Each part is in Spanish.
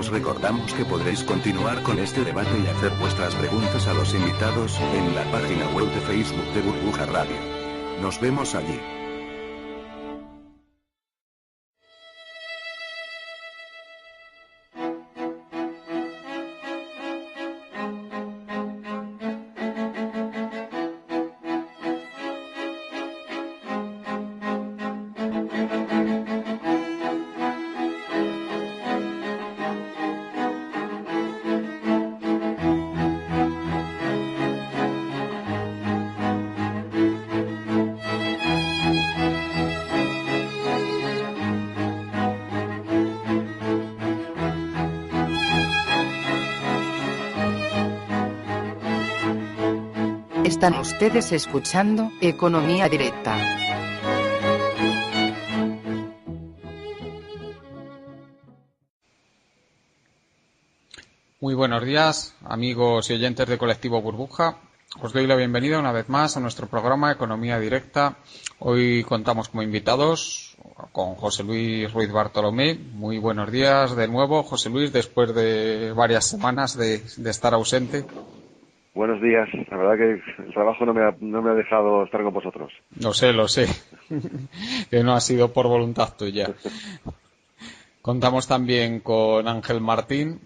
Os recordamos que podréis continuar con este debate y hacer vuestras preguntas a los invitados en la página web de Facebook de Burbuja Radio. Nos vemos allí. Están ustedes escuchando Economía Directa. Muy buenos días, amigos y oyentes de Colectivo Burbuja. Os doy la bienvenida una vez más a nuestro programa Economía Directa. Hoy contamos como invitados con José Luis Ruiz Bartolomé. Muy buenos días de nuevo, José Luis, después de varias semanas de estar ausente. Buenos días. La verdad que el trabajo no me ha dejado estar con vosotros. Lo sé. Que no ha sido por voluntad tuya. Contamos también con Ángel Martín.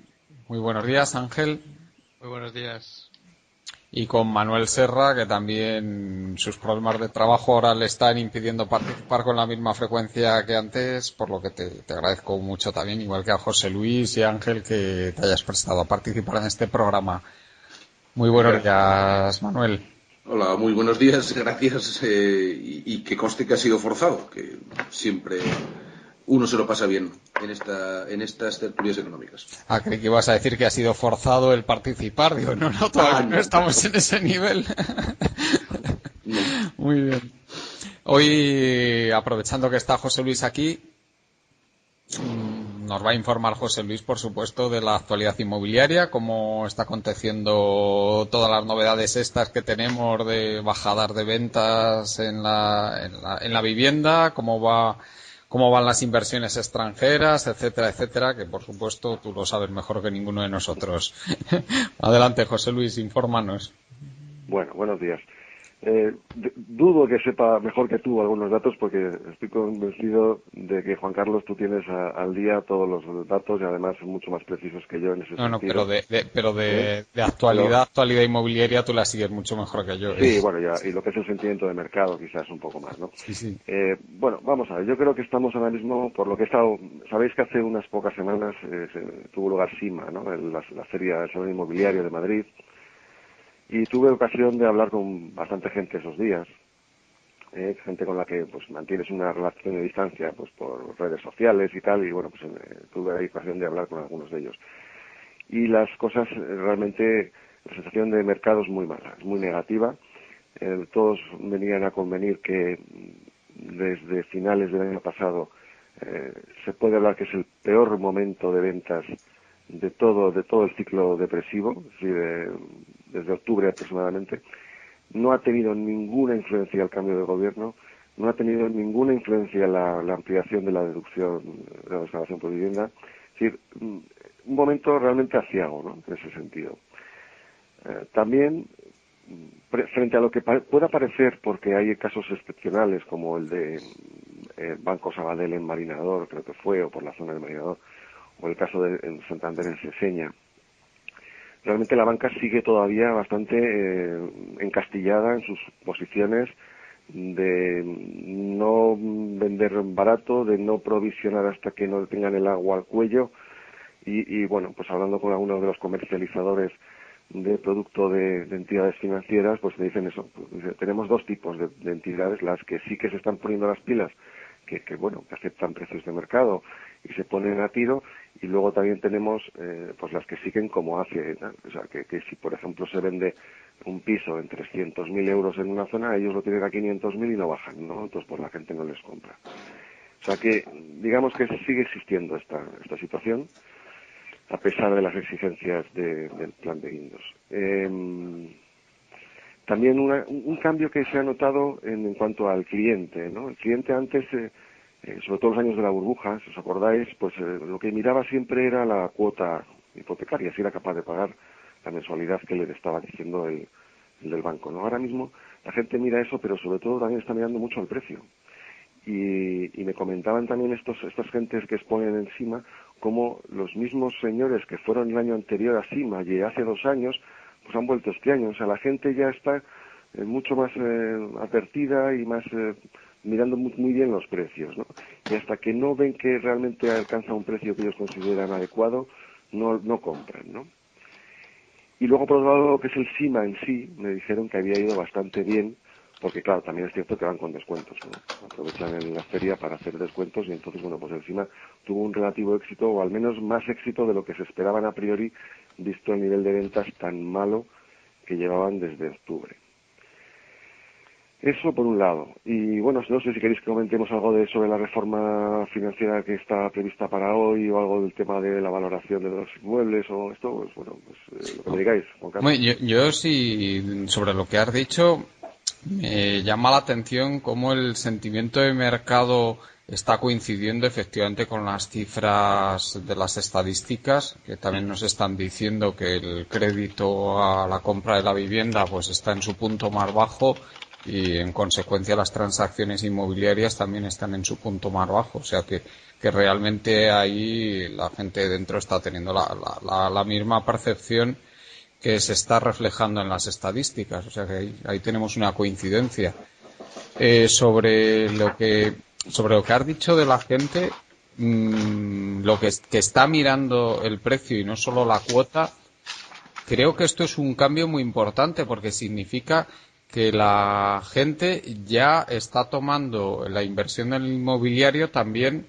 Muy buenos días, Ángel. Muy buenos días. Y con Manuel Serra, que también sus problemas de trabajo ahora le están impidiendo participar con la misma frecuencia que antes, por lo que te agradezco mucho también, igual que a José Luis y a Ángel, que te hayas prestado a participar en este programa. Muy buenos días, Manuel. Hola, muy buenos días, gracias. Y que conste que ha sido forzado, que siempre uno se lo pasa bien en estas tertulias económicas. Creí que ibas a decir que ha sido forzado el participar. Digo, no, todavía no estamos en ese nivel. No. Muy bien. Hoy, aprovechando que está José Luis aquí, nos va a informar José Luis, por supuesto, de la actualidad inmobiliaria, cómo está aconteciendo todas las novedades estas que tenemos de bajadas de ventas en la vivienda, cómo van las inversiones extranjeras, etcétera, que por supuesto tú lo sabes mejor que ninguno de nosotros. Adelante, José Luis, infórmanos. Bueno, buenos días. Dudo que sepa mejor que tú algunos datos, porque estoy convencido de que, Juan Carlos, tú tienes al día todos los datos y además mucho más precisos que yo en ese sentido. No, pero de actualidad inmobiliaria tú la sigues mucho mejor que yo. Sí, bueno, ya, y lo que es el sentimiento de mercado quizás un poco más, ¿no? Sí. Bueno, vamos a ver, yo creo que estamos ahora mismo, por lo que he estado, sabéis que hace unas pocas semanas tuvo lugar SIMA, ¿no? La Feria del Salón Inmobiliario de Madrid. Y tuve ocasión de hablar con bastante gente esos días, gente con la que pues mantienes una relación de distancia pues por redes sociales y tal, y bueno, pues tuve la ocasión de hablar con algunos de ellos. Y las cosas realmente, la sensación de mercado es muy mala, es muy negativa. Todos venían a convenir que desde finales del año pasado se puede hablar que es el peor momento de ventas de todo el ciclo depresivo, es decir, desde octubre aproximadamente. No ha tenido ninguna influencia el cambio de gobierno, no ha tenido ninguna influencia la ampliación de la deducción de la desgravación por vivienda. Es decir, un momento realmente aciago, ¿no?, en ese sentido. También, frente a lo que pueda parecer, porque hay casos excepcionales como el de Banco Sabadell en Marinador, creo que fue, o por la zona de Marinador, o el caso de Santander en Seseña, realmente la banca sigue todavía bastante encastillada en sus posiciones de no vender barato, de no provisionar hasta que no tengan el agua al cuello, y bueno, pues hablando con algunos de los comercializadores de producto de entidades financieras, pues me dicen eso, pues, tenemos dos tipos de entidades, las que sí que se están poniendo las pilas, que aceptan precios de mercado y se ponen a tiro, y luego también tenemos pues las que siguen como hace, ¿no? O sea, que si por ejemplo se vende un piso en 300.000 euros en una zona, ellos lo tienen a 500.000 y no bajan, ¿no? Entonces pues la gente no les compra. O sea que digamos que sigue existiendo esta situación a pesar de las exigencias del plan de Guindos. También un cambio que se ha notado en cuanto al cliente, ¿no? El cliente antes sobre todo los años de la burbuja, si os acordáis, pues lo que miraba siempre era la cuota hipotecaria, si era capaz de pagar la mensualidad que le estaba diciendo el del banco, ¿no? Ahora mismo la gente mira eso, pero sobre todo también está mirando mucho el precio. Y me comentaban también estas gentes que exponen encima cómo los mismos señores que fueron el año anterior a CIMA y hace 2 años, pues han vuelto este año. O sea, la gente ya está mucho más advertida y más mirando muy bien los precios, ¿no? Y hasta que no ven que realmente alcanza un precio que ellos consideran adecuado, no compran, ¿no? Y luego, por otro lado, lo que es el CIMA en sí, me dijeron que había ido bastante bien, porque claro, también es cierto que van con descuentos, ¿no? Aprovechan en la feria para hacer descuentos y entonces, bueno, pues el CIMA tuvo un relativo éxito, o al menos más éxito de lo que se esperaban a priori, visto el nivel de ventas tan malo que llevaban desde octubre. Eso por un lado. Y bueno, no sé si queréis que comentemos algo sobre la reforma financiera que está prevista para hoy, o algo del tema de la valoración de los inmuebles, o esto, pues bueno, pues lo que me digáis, Juan Carlos. Bueno, yo sí, sobre lo que has dicho, me llama la atención cómo el sentimiento de mercado está coincidiendo efectivamente con las cifras de las estadísticas, que también nos están diciendo que el crédito a la compra de la vivienda pues está en su punto más bajo, y en consecuencia las transacciones inmobiliarias también están en su punto más bajo. O sea que realmente ahí la gente dentro está teniendo la misma percepción que se está reflejando en las estadísticas. O sea que ahí tenemos una coincidencia. Sobre lo que has dicho de la gente, lo que está mirando el precio y no solo la cuota, creo que esto es un cambio muy importante, porque significa que la gente ya está tomando la inversión en el inmobiliario también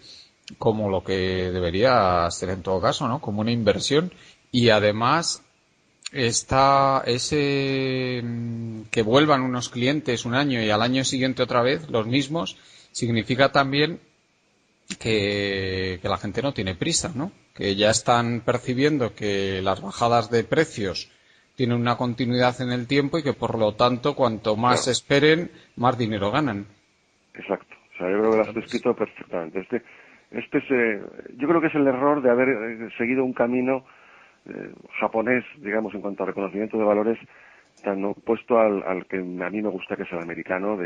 como lo que debería ser en todo caso, ¿no? Como una inversión. Y además está ese que vuelvan unos clientes un año y al año siguiente otra vez los mismos, significa también que la gente no tiene prisa, ¿no? Que ya están percibiendo que las bajadas de precios tienen una continuidad en el tiempo y que por lo tanto cuanto más esperen, más dinero ganan. Exacto. O sea, yo creo que lo has descrito perfectamente. Yo creo que es el error de haber seguido un camino japonés, digamos, en cuanto a reconocimiento de valores, tan opuesto al que a mí me gusta, que es el americano,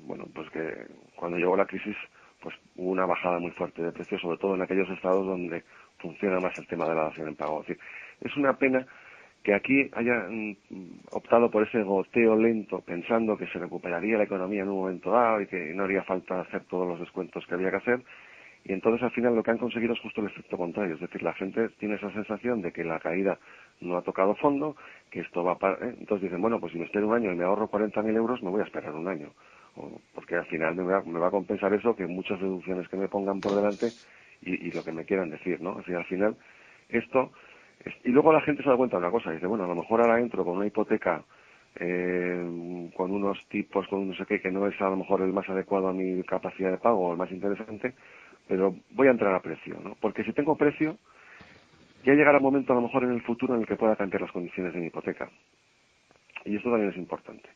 bueno, pues que cuando llegó la crisis, pues hubo una bajada muy fuerte de precios, sobre todo en aquellos estados donde funciona más el tema de la dación en pago. Es decir, es una pena que aquí hayan optado por ese goteo lento, pensando que se recuperaría la economía en un momento dado y que no haría falta hacer todos los descuentos que había que hacer. Y entonces al final lo que han conseguido es justo el efecto contrario. Es decir, la gente tiene esa sensación de que la caída no ha tocado fondo, que esto va para... Entonces dicen, bueno, pues si me espero un año y me ahorro 40.000 euros, me voy a esperar un año. Porque al final me va a compensar eso, que muchas deducciones que me pongan por delante y lo que me quieran decir, ¿no? Es decir, al final esto... Y luego la gente se da cuenta de una cosa, dice, bueno, a lo mejor ahora entro con una hipoteca con unos tipos, con no sé qué, que no es a lo mejor el más adecuado a mi capacidad de pago o el más interesante, pero voy a entrar a precio, ¿no? Porque si tengo precio, ya llegará un momento a lo mejor en el futuro en el que pueda cambiar las condiciones de mi hipoteca. Y esto también es importante.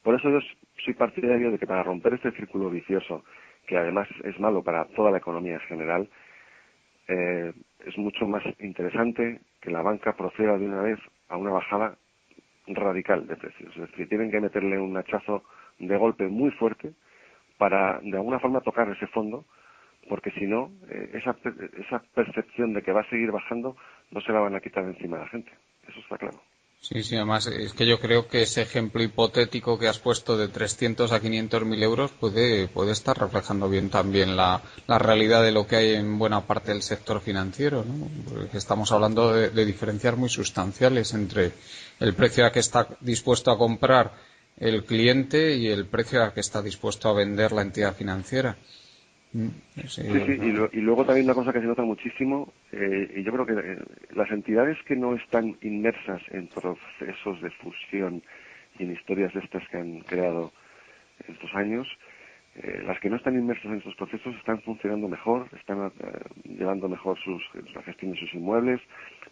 Por eso yo soy partidario de que para romper este círculo vicioso, que además es malo para toda la economía en general, es mucho más interesante que la banca proceda de una vez a una bajada radical de precios. Es decir, tienen que meterle un hachazo de golpe muy fuerte para de alguna forma tocar ese fondo, porque si no, esa percepción de que va a seguir bajando no se la van a quitar de encima de la gente. Eso está claro. Sí, sí, además es que yo creo que ese ejemplo hipotético que has puesto de 300 a 500.000 euros puede estar reflejando bien también la realidad de lo que hay en buena parte del sector financiero, ¿no? Porque estamos hablando de diferencias muy sustanciales entre el precio a que está dispuesto a comprar el cliente y el precio a que está dispuesto a vender la entidad financiera. Sí, y luego también una cosa que se nota muchísimo, y yo creo que las entidades que no están inmersas en procesos de fusión y en historias de estas que han creado estos años, las que no están inmersas en estos procesos están funcionando mejor, están llevando mejor la gestión de sus inmuebles,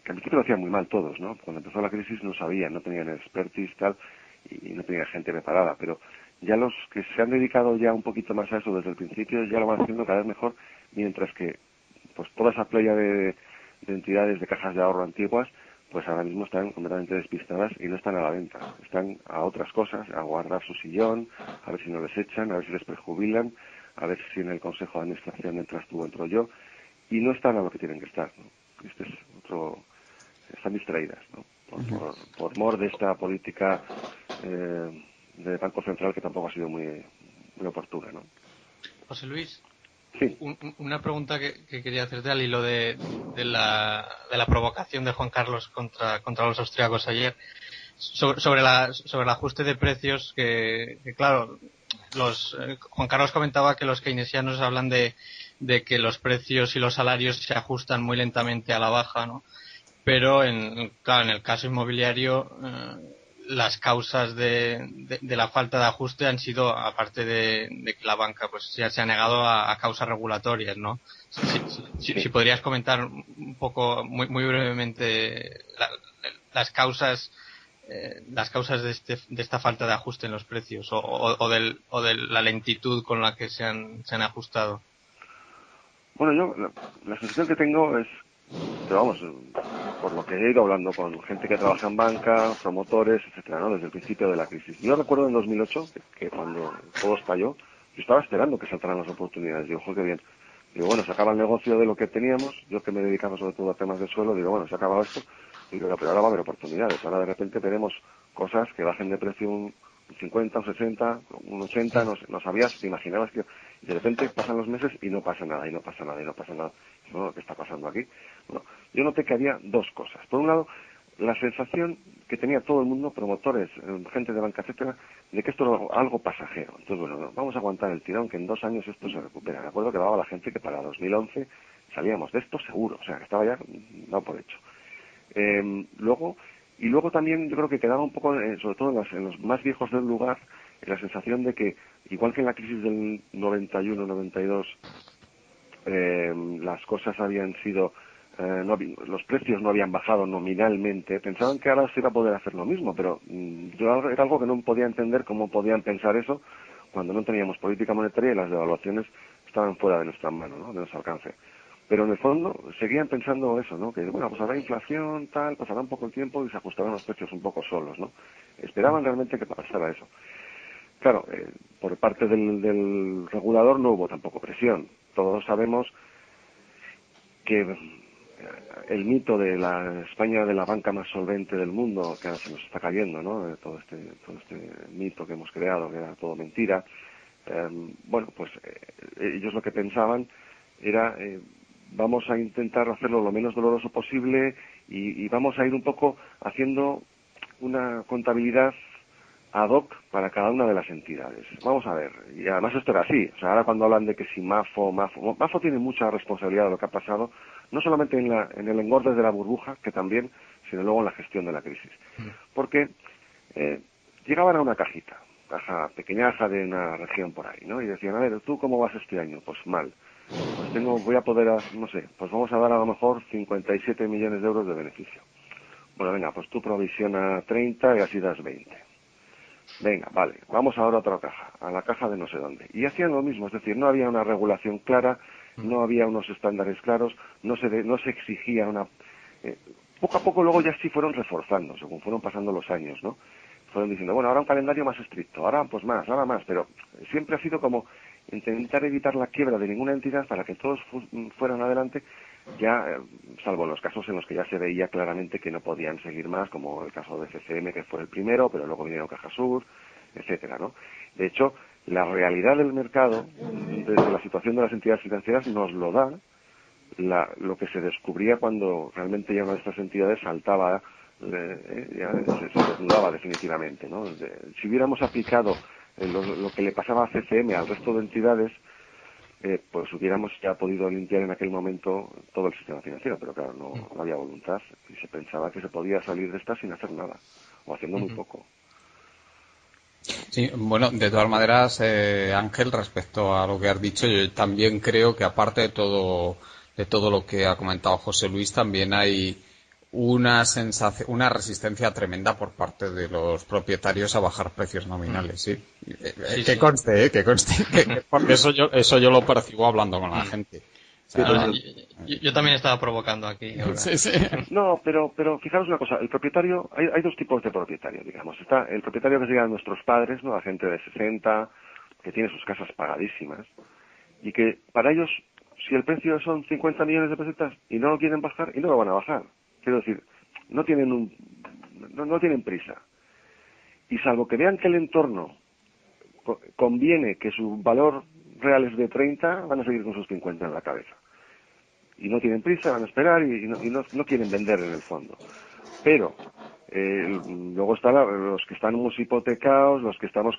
que al principio lo hacían muy mal todos, ¿no? Cuando empezó la crisis no sabían, no tenían expertise tal, y no tenían gente preparada, pero ya los que se han dedicado ya un poquito más a eso desde el principio ya lo van haciendo cada vez mejor, mientras que pues toda esa playa de entidades de cajas de ahorro antiguas pues ahora mismo están completamente despistadas y no están a la venta, están a otras cosas, a guardar su sillón, a ver si no les echan, a ver si les prejubilan, a ver si en el consejo de administración entras tú o entro yo, y no están a lo que tienen que estar, ¿no? Este es otro, están distraídas, ¿no? Por mor de esta política de Banco Central que tampoco ha sido muy oportuna, ¿no? José Luis, sí. Una pregunta que quería hacerte al hilo de la provocación de Juan Carlos contra los austríacos ayer, sobre el ajuste de precios que claro, Juan Carlos comentaba que los keynesianos hablan de que los precios y los salarios se ajustan muy lentamente a la baja, ¿no? Pero en el caso inmobiliario las causas de la falta de ajuste han sido, aparte de que la banca pues ya se ha negado a causas regulatorias, ¿no? Si podrías comentar un poco muy brevemente las causas de esta falta de ajuste en los precios o de la lentitud con la que se han ajustado. Bueno, yo la sensación que tengo es, pero vamos, por lo que he ido hablando con gente que trabaja en banca, promotores, etcétera, ¿no? Desde el principio de la crisis. Yo recuerdo en 2008 que cuando todo estalló, yo estaba esperando que saltaran las oportunidades. Digo, qué bien. Digo, bueno, se acaba el negocio de lo que teníamos. Yo que me dedicaba sobre todo a temas de suelo, digo, bueno, se ha acabado esto. Digo, pero ahora va a haber oportunidades. Ahora de repente tenemos cosas que bajen de precio un 50, un 60, un 80, no sabías, te imaginabas que de repente pasan los meses y no pasa nada, y no pasa nada, y no pasa nada. Bueno, ¿qué está pasando aquí? Bueno, yo noté que había dos cosas. Por un lado, la sensación que tenía todo el mundo, promotores, gente de banca, etcétera, de que esto era algo pasajero. Entonces, bueno, vamos a aguantar el tirón, que en 2 años esto se recupera. Me acuerdo que daba la gente que para 2011 salíamos de esto seguro, o sea, que estaba ya dado por hecho. Luego también yo creo que quedaba un poco, sobre todo en los más viejos del lugar, la sensación de que, igual que en la crisis del 91-92, las cosas habían sido, los precios no habían bajado nominalmente, pensaban que ahora se iba a poder hacer lo mismo, pero yo era algo que no podía entender cómo podían pensar eso cuando no teníamos política monetaria y las devaluaciones estaban fuera de nuestra mano, ¿no? De nuestro alcance. Pero en el fondo seguían pensando eso, ¿no? Que, bueno, pues habrá inflación, tal, pasará un poco el tiempo y se ajustarán los precios un poco solos, ¿no? Esperaban realmente que pasara eso. Claro, por parte del regulador no hubo tampoco presión. Todos sabemos que el mito de la España de la banca más solvente del mundo, que ahora se nos está cayendo, ¿no? Todo este mito que hemos creado, que era todo mentira. Bueno, pues ellos lo que pensaban era vamos a intentar hacerlo lo menos doloroso posible y vamos a ir un poco haciendo una contabilidad ad hoc para cada una de las entidades. Vamos a ver, y además esto era así, o sea, ahora cuando hablan de que si Mafo tiene mucha responsabilidad de lo que ha pasado, no solamente en el engorde de la burbuja, que también, sino luego en la gestión de la crisis. Porque llegaban a una caja pequeñaja de una región por ahí, ¿no? Y decían, a ver, ¿tú cómo vas este año? Pues mal. Pues voy a poder, no sé, pues vamos a dar a lo mejor 57 millones de euros de beneficio. Bueno, venga, pues tú provisiona 30 y así das 20. Venga, vale, vamos ahora a otra caja, a la caja de no sé dónde. Y hacían lo mismo, es decir, no había una regulación clara, no había unos estándares claros, no se exigía una... poco a poco luego ya sí fueron reforzando, según fueron pasando los años, ¿no? Fueron diciendo, bueno, ahora un calendario más estricto, ahora pues más, ahora más, pero siempre ha sido como intentar evitar la quiebra de ninguna entidad para que todos fueran adelante, ya salvo los casos en los que ya se veía claramente que no podían seguir más, como el caso de CCM, que fue el primero, pero luego vinieron Cajasur, etcétera, ¿no? De hecho, la realidad del mercado, desde la situación de las entidades financieras, nos lo da lo que se descubría cuando realmente ya una de estas entidades saltaba, ya se desnudaba definitivamente, ¿no? Si hubiéramos aplicado lo que le pasaba a CCM al resto de entidades, pues hubiéramos ya podido limpiar en aquel momento todo el sistema financiero, pero claro, no había voluntad y se pensaba que se podía salir de esta sin hacer nada o haciendo muy poco. Sí, bueno, de todas maneras, Ángel, respecto a lo que has dicho, yo también creo que aparte de todo lo que ha comentado José Luis, también hay una resistencia tremenda por parte de los propietarios a bajar precios nominales, sí. Que conste, porque eso yo lo percibo hablando con la gente. O sea, yo también estaba provocando aquí. Ahora. Sí. No, pero fijaros una cosa, el propietario, hay dos tipos de propietario, digamos. Está el propietario que se llama nuestros padres, ¿no? La gente de 60, que tiene sus casas pagadísimas, y que para ellos, si el precio son 50 millones de pesetas y no lo quieren bajar, y no lo van a bajar. Quiero decir, no tienen prisa. Y salvo que vean que el entorno conviene que su valor real es de 30, van a seguir con sus 50 en la cabeza. Y no tienen prisa, van a esperar y no quieren vender en el fondo. Pero luego están los que estamos hipotecados, los que estamos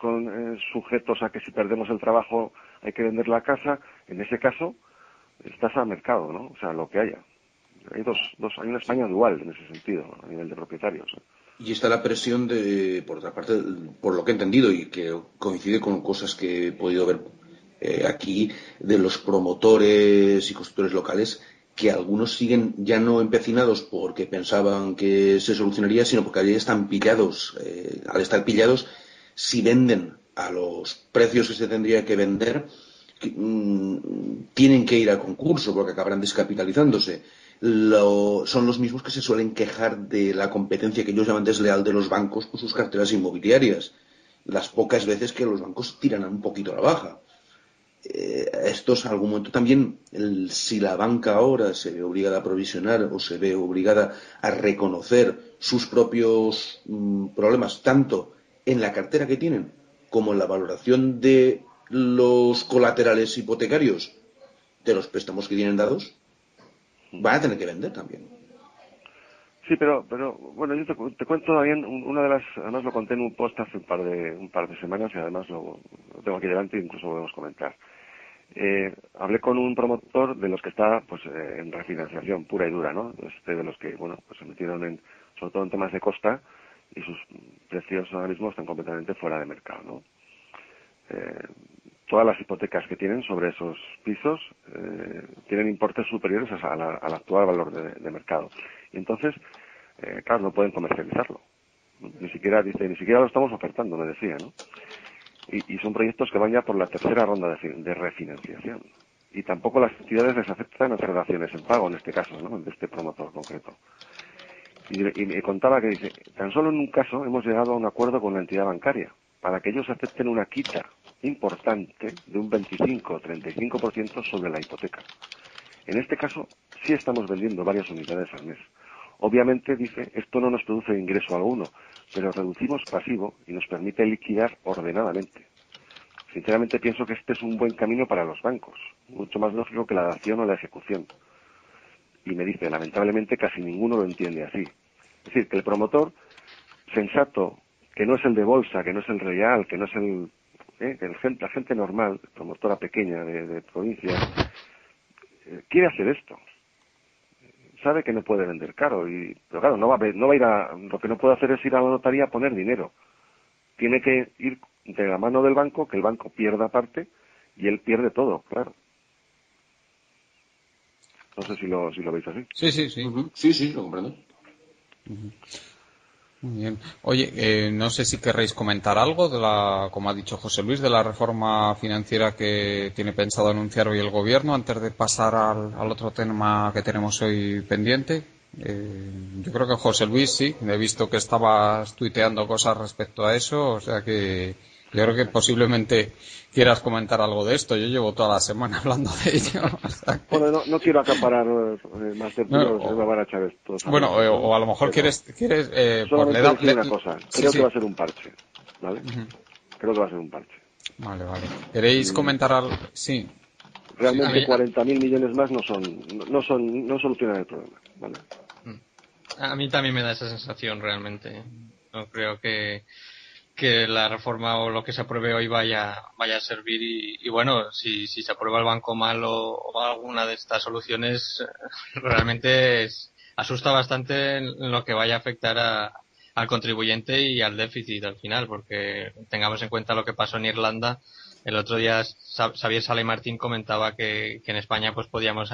sujetos a que si perdemos el trabajo hay que vender la casa. En ese caso, estás a mercado, ¿no? O sea, lo que haya. Hay una España dual en ese sentido, a nivel de propietarios. Y está la presión por otra parte, por lo que he entendido y que coincide con cosas que he podido ver aquí, de los promotores y constructores locales, que algunos siguen ya no empecinados porque pensaban que se solucionaría, sino porque ya están pillados. Al estar pillados, si venden a los precios que se tendría que vender, tienen que ir a concurso porque acabarán descapitalizándose. Son los mismos que se suelen quejar de la competencia que ellos llaman desleal de los bancos con sus carteras inmobiliarias. Las pocas veces que los bancos tiran un poquito a la baja. Esto es en algún momento también, si la banca ahora se ve obligada a provisionar o se ve obligada a reconocer sus propios problemas, tanto en la cartera que tienen como en la valoración de los colaterales hipotecarios de los préstamos que tienen dados, van a tener que vender también. Sí, pero bueno, yo te cuento también una de las, además lo conté en un post hace un par de semanas y además lo tengo aquí delante e incluso lo podemos comentar. Hablé con un promotor de los que está pues en refinanciación pura y dura, ¿no? De los que, bueno, pues se metieron sobre todo en temas de costa y sus precios ahora mismo están completamente fuera de mercado, ¿no? Todas las hipotecas que tienen sobre esos pisos tienen importes superiores al actual valor de mercado. Y entonces, claro, no pueden comercializarlo. Ni siquiera lo estamos ofertando, me decía, ¿no? Y son proyectos que van ya por la tercera ronda de refinanciación. Y tampoco las entidades les aceptan hacer daciones en pago, en este caso, ¿no? De este promotor concreto. Y me contaba que dice, tan solo en un caso hemos llegado a un acuerdo con la entidad bancaria para que ellos acepten una quita importante de un 25 o 35% sobre la hipoteca. En este caso, sí estamos vendiendo varias unidades al mes. Obviamente, dice, esto no nos produce ingreso alguno, pero reducimos pasivo y nos permite liquidar ordenadamente. Sinceramente pienso que este es un buen camino para los bancos, mucho más lógico que la dación o la ejecución. Y me dice, lamentablemente casi ninguno lo entiende así. Es decir, que el promotor sensato, que no es el de bolsa, que no es el real, que no es la gente normal, promotora pequeña de provincia, quiere hacer esto. Sabe que no puede vender caro, pero claro, no va a ir lo que no puede hacer es ir a la notaría a poner dinero. Tiene que ir de la mano del banco, que el banco pierda parte y él pierde todo, claro. No sé si lo veis así. Sí. Uh-huh. Sí, lo comprendo. Uh-huh. Muy bien. Oye, no sé si querréis comentar algo como ha dicho José Luis, de la reforma financiera que tiene pensado anunciar hoy el Gobierno antes de pasar al otro tema que tenemos hoy pendiente. Yo creo que José Luis sí, he visto que estabas tuiteando cosas respecto a eso, o sea que yo creo que posiblemente quieras comentar algo de esto. Yo llevo toda la semana hablando de ello. O sea que... Bueno, no quiero acaparar más tiempo, no me van a echar esto. Bueno, o a lo mejor quieres solamente decir una cosa. Creo que va a ser un parche, ¿vale? Uh-huh. Creo que va a ser un parche. Vale. ¿Queréis comentar algo? Sí. Realmente 40.000 millones más no solucionan el problema, ¿vale? A mí también me da esa sensación realmente. No creo que la reforma o lo que se apruebe hoy vaya a servir y bueno, si se aprueba el Banco Mal o alguna de estas soluciones, realmente asusta bastante en lo que vaya a afectar al contribuyente y al déficit al final, porque tengamos en cuenta lo que pasó en Irlanda. El otro día Xavier Sala y Martín comentaba que en España pues podíamos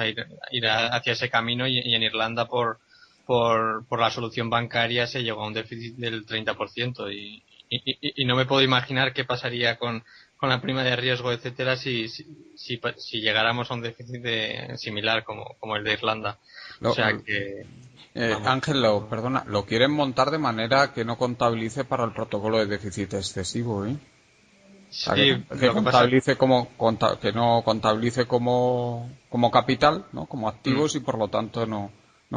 ir hacia ese camino y en Irlanda por por la solución bancaria se llegó a un déficit del 30% y no me puedo imaginar qué pasaría con la prima de riesgo, etcétera, si llegáramos a un déficit similar como el de Irlanda. O sea que... Ángel, perdona, lo quieren montar de manera que no contabilice para el protocolo de déficit excesivo, ¿eh? Sí, que contabilice que no contabilice como capital, ¿no? Como activos y por lo tanto no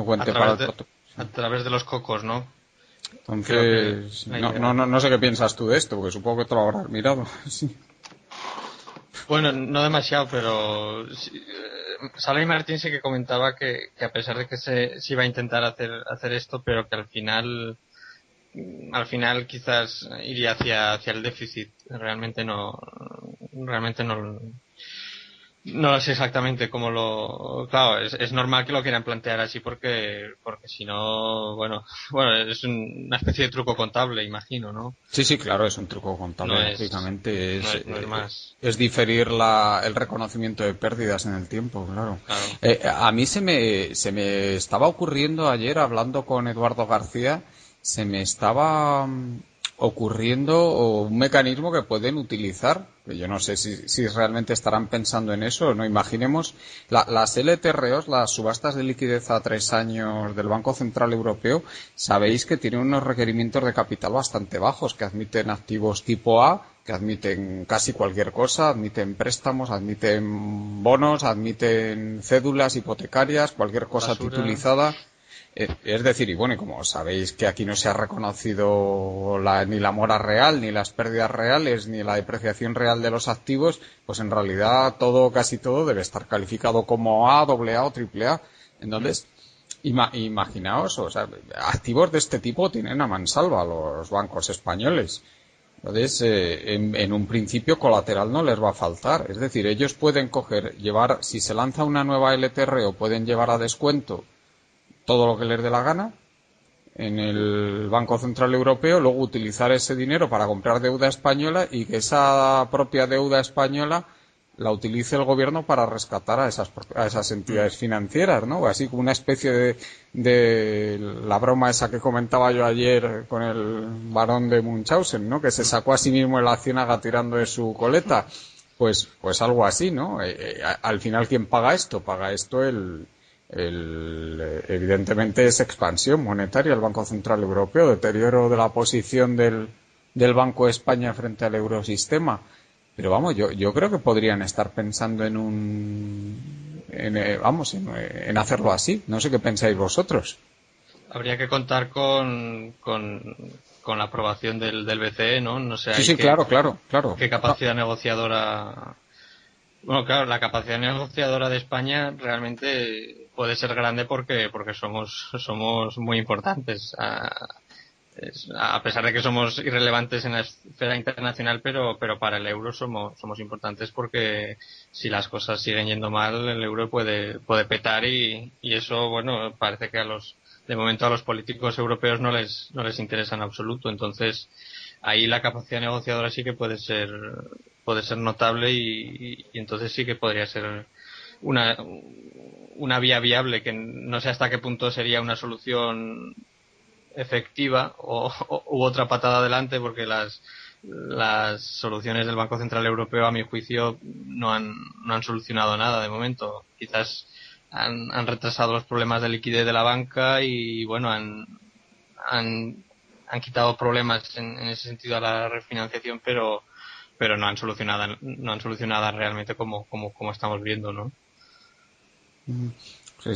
cuente para el protocolo. A través de los cocos, ¿no? Entonces, no sé qué piensas tú de esto, porque supongo que te lo habrás mirado. Sí. Bueno, no demasiado, pero Sala y Martín sí que comentaba que a pesar de que se iba a intentar hacer esto, pero que al final quizás iría hacia el déficit. Realmente no lo sé exactamente cómo claro, es normal que lo quieran plantear así porque si no, bueno, es una especie de truco contable, imagino, ¿no? Sí, claro, es un truco contable, lógicamente. No es más. Es diferir el reconocimiento de pérdidas en el tiempo, claro. A mí se me estaba ocurriendo ayer, hablando con Eduardo García, se me estaba ocurriendo un mecanismo que pueden utilizar, que yo no sé si realmente estarán pensando en eso, no imaginemos, las LTROs, las subastas de liquidez a 3 años del Banco Central Europeo, sabéis que tienen unos requerimientos de capital bastante bajos, que admiten activos tipo A, que admiten casi cualquier cosa, admiten préstamos, admiten bonos, admiten cédulas hipotecarias, cualquier cosa titulizada. Es decir, y bueno, y como sabéis que aquí no se ha reconocido ni la mora real, ni las pérdidas reales, ni la depreciación real de los activos, pues en realidad casi todo debe estar calificado como A, AA o AAA. Entonces, imaginaos, o sea, activos de este tipo tienen a mansalva los bancos españoles. Entonces, en un principio colateral no les va a faltar. Es decir, ellos pueden si se lanza una nueva LTRO, pueden llevar a descuento todo lo que les dé la gana en el Banco Central Europeo, luego utilizar ese dinero para comprar deuda española y que esa propia deuda española la utilice el gobierno para rescatar a esas entidades financieras, ¿no? Así como una especie de la broma esa que comentaba yo ayer con el barón de Munchausen, ¿no? Que se sacó a sí mismo en la ciénaga tirando de su coleta. Pues algo así, ¿no? Al final, ¿quién paga esto? Paga esto evidentemente es expansión monetaria el Banco Central Europeo, deterioro de la posición del Banco de España frente al eurosistema. Pero vamos, yo creo que podrían estar pensando en hacerlo así. No sé qué pensáis vosotros. Habría que contar con la aprobación del BCE, ¿no? No sé. Sí, claro. ¿Qué capacidad negociadora? Bueno, claro, la capacidad negociadora de España realmente puede ser grande porque somos muy importantes. A pesar de que somos irrelevantes en la esfera internacional, pero para el euro somos importantes porque si las cosas siguen yendo mal, el euro puede petar y eso, bueno, parece que de momento a los políticos europeos no les interesa en absoluto. Entonces, ahí la capacidad negociadora sí que puede ser notable y entonces sí que podría ser una vía viable, que no sé hasta qué punto sería una solución efectiva u otra patada adelante, porque las soluciones del Banco Central Europeo, a mi juicio, no han solucionado nada de momento. Quizás han retrasado los problemas de liquidez de la banca y bueno, han quitado problemas en ese sentido a la refinanciación, pero no han solucionado realmente como estamos viendo, ¿no? No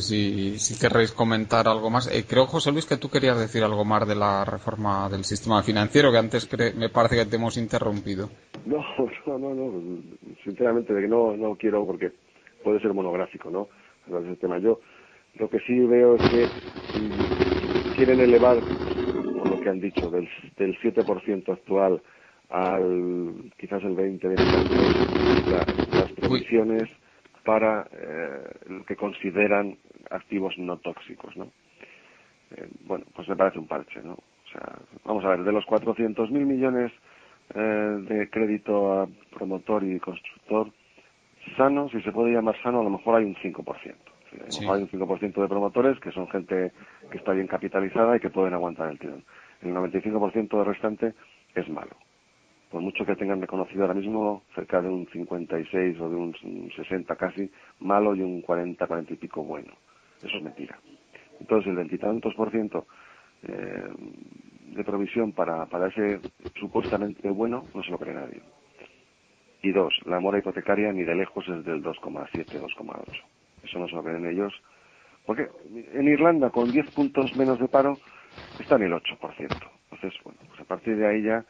sé si querréis comentar algo más. Creo, José Luis, que tú querías decir algo más de la reforma del sistema financiero, que antes me parece que te hemos interrumpido. No, sinceramente de que no quiero, porque puede ser monográfico, ¿no? Hablar de ese tema. Yo lo que sí veo es que quieren elevar, por lo que han dicho, del 7% actual al quizás el 20-25% las previsiones para lo que consideran activos no tóxicos, ¿no? Bueno, pues me parece un parche, ¿no? O sea, vamos a ver, de los 400.000 millones de crédito a promotor y constructor sano, si se puede llamar sano, a lo mejor hay un 5%. O Sí. Hay un 5% de promotores que son gente que está bien capitalizada y que pueden aguantar el tirón. El 95% del restante es malo. Por mucho que tengan reconocido ahora mismo cerca de un 56 o de un 60 casi malo y un 40 y pico bueno. Eso es mentira. Entonces el 20 y tantos % de provisión para ese supuestamente bueno no se lo cree nadie. Y dos, la mora hipotecaria ni de lejos es del 2,7, 2,8. Eso no se lo creen ellos. Porque en Irlanda, con 10 puntos menos de paro, está en el 8%. Entonces, bueno, pues a partir de ahí ya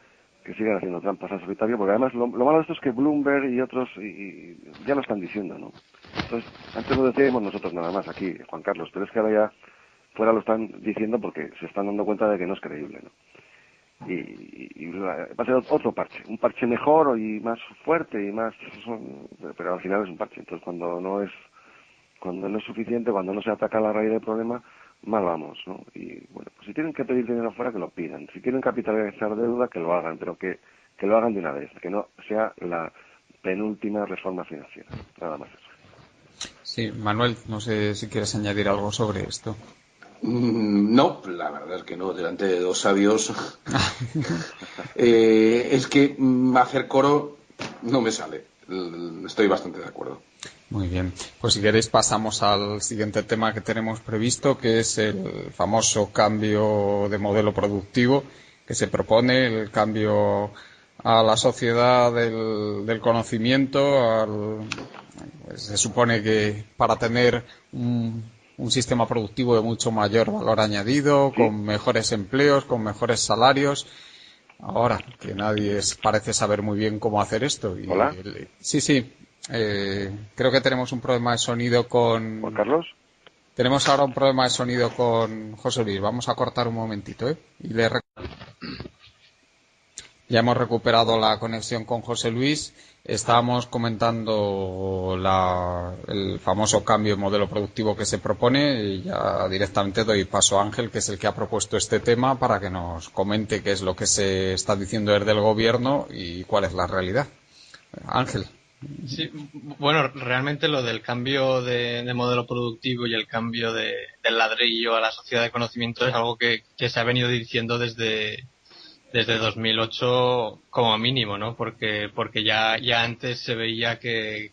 que sigan haciendo trampas al solitario, porque además lo malo de esto es que Bloomberg y otros y ya lo están diciendo, ¿no? Entonces, antes lo decíamos nosotros nada más aquí, Juan Carlos, pero es que ahora ya fuera lo están diciendo porque se están dando cuenta de que no es creíble, ¿no? Y va a ser otro parche, un parche mejor y más fuerte y más, pero al final es un parche. Entonces cuando no es suficiente, cuando no se ataca la raíz del problema, mal vamos, ¿no? Y bueno, pues si tienen que pedir dinero afuera, que lo pidan. Si quieren capitalizar deuda, que lo hagan, pero que lo hagan de una vez, que no sea la penúltima reforma financiera. Nada más eso. Sí, Manuel, no sé si quieres añadir algo sobre esto. No, la verdad es que no, delante de dos sabios. Es que hacer coro no me sale. Estoy bastante de acuerdo. Muy bien, pues si queréis pasamos al siguiente tema que tenemos previsto, que es el famoso cambio de modelo productivo que se propone, el cambio a la sociedad del conocimiento. Pues se supone que para tener un sistema productivo de mucho mayor valor añadido, ¿Sí? Con mejores empleos, con mejores salarios. Ahora, que nadie parece saber muy bien cómo hacer esto. ¿Hola? Sí. Creo que tenemos un problema de sonido con... ¿Juan Carlos? Tenemos ahora un problema de sonido con José Luis. Vamos a cortar un momentito, ¿eh? Ya hemos recuperado la conexión con José Luis. Estábamos comentando el famoso cambio de modelo productivo que se propone y ya directamente doy paso a Ángel, que es el que ha propuesto este tema, para que nos comente qué es lo que se está diciendo desde el gobierno y cuál es la realidad. Ángel. Sí, bueno, realmente lo del cambio de modelo productivo y el cambio del ladrillo a la sociedad de conocimiento es algo que se ha venido diciendo desde 2008 como mínimo, ¿no? Porque ya antes se veía que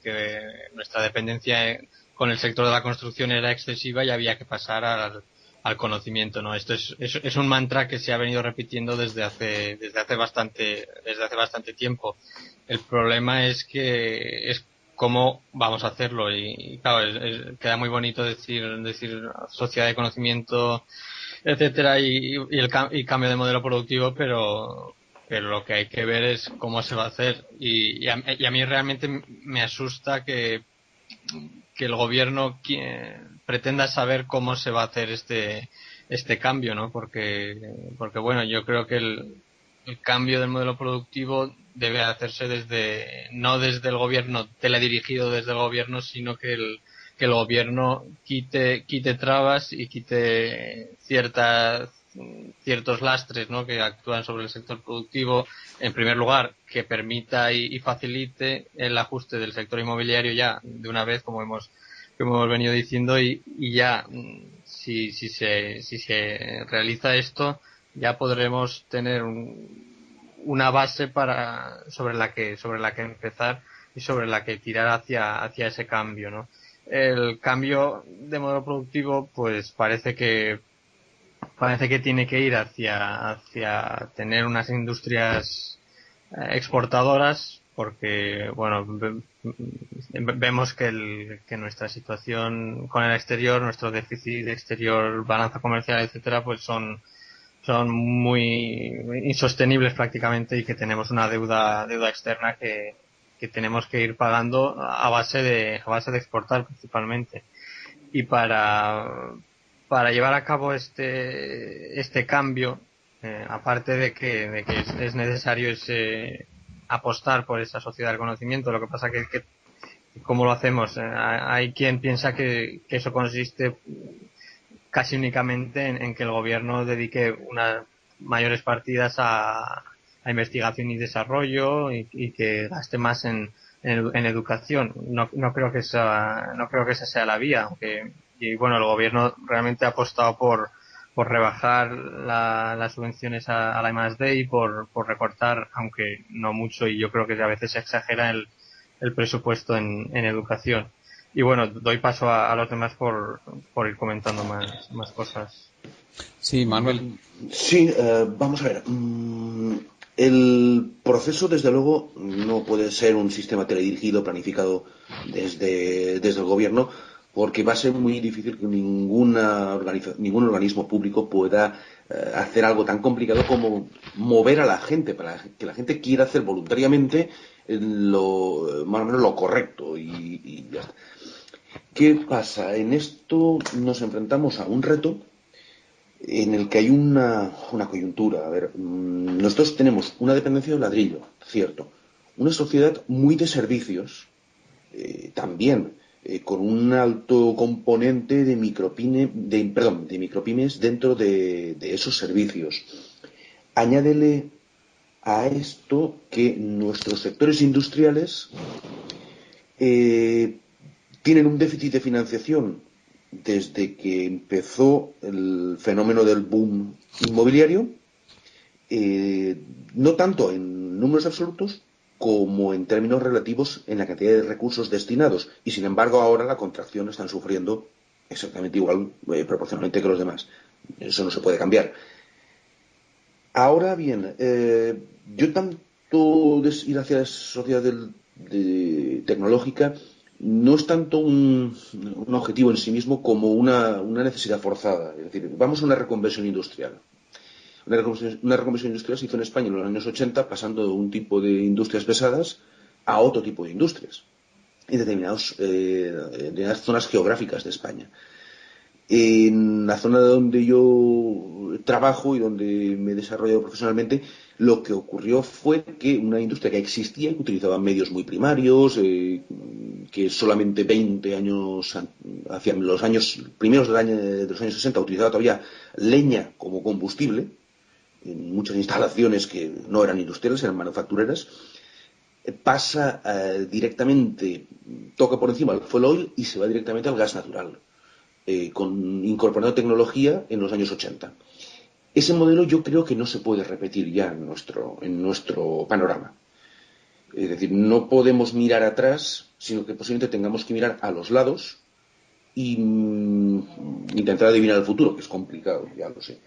nuestra dependencia con el sector de la construcción era excesiva y había que pasar al conocimiento, ¿no? Esto es un mantra que se ha venido repitiendo desde hace bastante tiempo. El problema es cómo vamos a hacerlo y claro, queda muy bonito decir sociedad de conocimiento, etcétera, y cambio de modelo productivo, pero lo que hay que ver es cómo se va a hacer y a mí realmente me asusta que el gobierno pretenda saber cómo se va a hacer este cambio, ¿no? Porque bueno, yo creo que el cambio del modelo productivo debe hacerse no desde el gobierno, teledirigido desde el gobierno, sino que el gobierno quite trabas y quite ciertos lastres, ¿no?, que actúan sobre el sector productivo. En primer lugar, que permita y facilite el ajuste del sector inmobiliario ya de una vez, como hemos venido diciendo, y ya si se realiza esto, ya podremos tener una base sobre la que empezar y sobre la que tirar hacia ese cambio, ¿no? El cambio de modelo productivo, pues parece que tiene que ir hacia tener unas industrias exportadoras, porque bueno, vemos que nuestra situación con el exterior, nuestro déficit exterior, balanza comercial, etcétera, pues son muy insostenibles prácticamente, y que tenemos una deuda externa que tenemos que ir pagando a base de exportar principalmente. Y para llevar a cabo este cambio, aparte de que es necesario apostar por esa sociedad del conocimiento, lo que pasa que ¿cómo lo hacemos? Hay quien piensa que eso consiste casi únicamente en que el gobierno dedique unas mayores partidas a investigación y desarrollo y que gaste más en en educación. No creo que esa sea la vía, aunque, y bueno, el gobierno realmente ha apostado por rebajar las subvenciones a la I+D y por recortar, aunque no mucho, y yo creo que a veces se exagera el presupuesto en educación. Y bueno, doy paso a los demás por ir comentando más cosas. Sí, Manuel. Sí, vamos a ver. El proceso, desde luego, no puede ser un sistema teledirigido, planificado desde el gobierno, porque va a ser muy difícil que ningún organismo público pueda hacer algo tan complicado como mover a la gente, para que la gente quiera hacer voluntariamente más o menos lo correcto y ya está. ¿Qué pasa? En esto nos enfrentamos a un reto en el que hay una coyuntura. A ver, nosotros tenemos una dependencia del ladrillo, cierto. Una sociedad muy de servicios, también, con un alto componente de micropymes dentro de esos servicios. Añádele a esto que nuestros sectores industriales tienen un déficit de financiación desde que empezó el fenómeno del boom inmobiliario, no tanto en números absolutos como en términos relativos en la cantidad de recursos destinados. Y sin embargo ahora la contracción la están sufriendo exactamente igual, proporcionalmente que los demás. Eso no se puede cambiar. Ahora bien, yo tanto ir hacia la sociedad tecnológica no es tanto un objetivo en sí mismo como una necesidad forzada. Es decir, vamos a una reconversión industrial. Una reconversión industrial se hizo en España en los años 80, pasando de un tipo de industrias pesadas a otro tipo de industrias en determinadas zonas geográficas de España. En la zona donde yo trabajo y donde me he desarrollado profesionalmente, lo que ocurrió fue que una industria que existía y que utilizaba medios muy primarios, que solamente 20 años, hacia los años primeros de los años 60, utilizaba todavía leña como combustible, en muchas instalaciones que no eran industriales, eran manufactureras, pasa directamente, toca por encima el fuel oil y se va directamente al gas natural. Incorporando tecnología en los años 80. Ese modelo yo creo que no se puede repetir ya en nuestro panorama. Es decir, no podemos mirar atrás, sino que posiblemente tengamos que mirar a los lados y intentar adivinar el futuro, que es complicado, ya lo sé.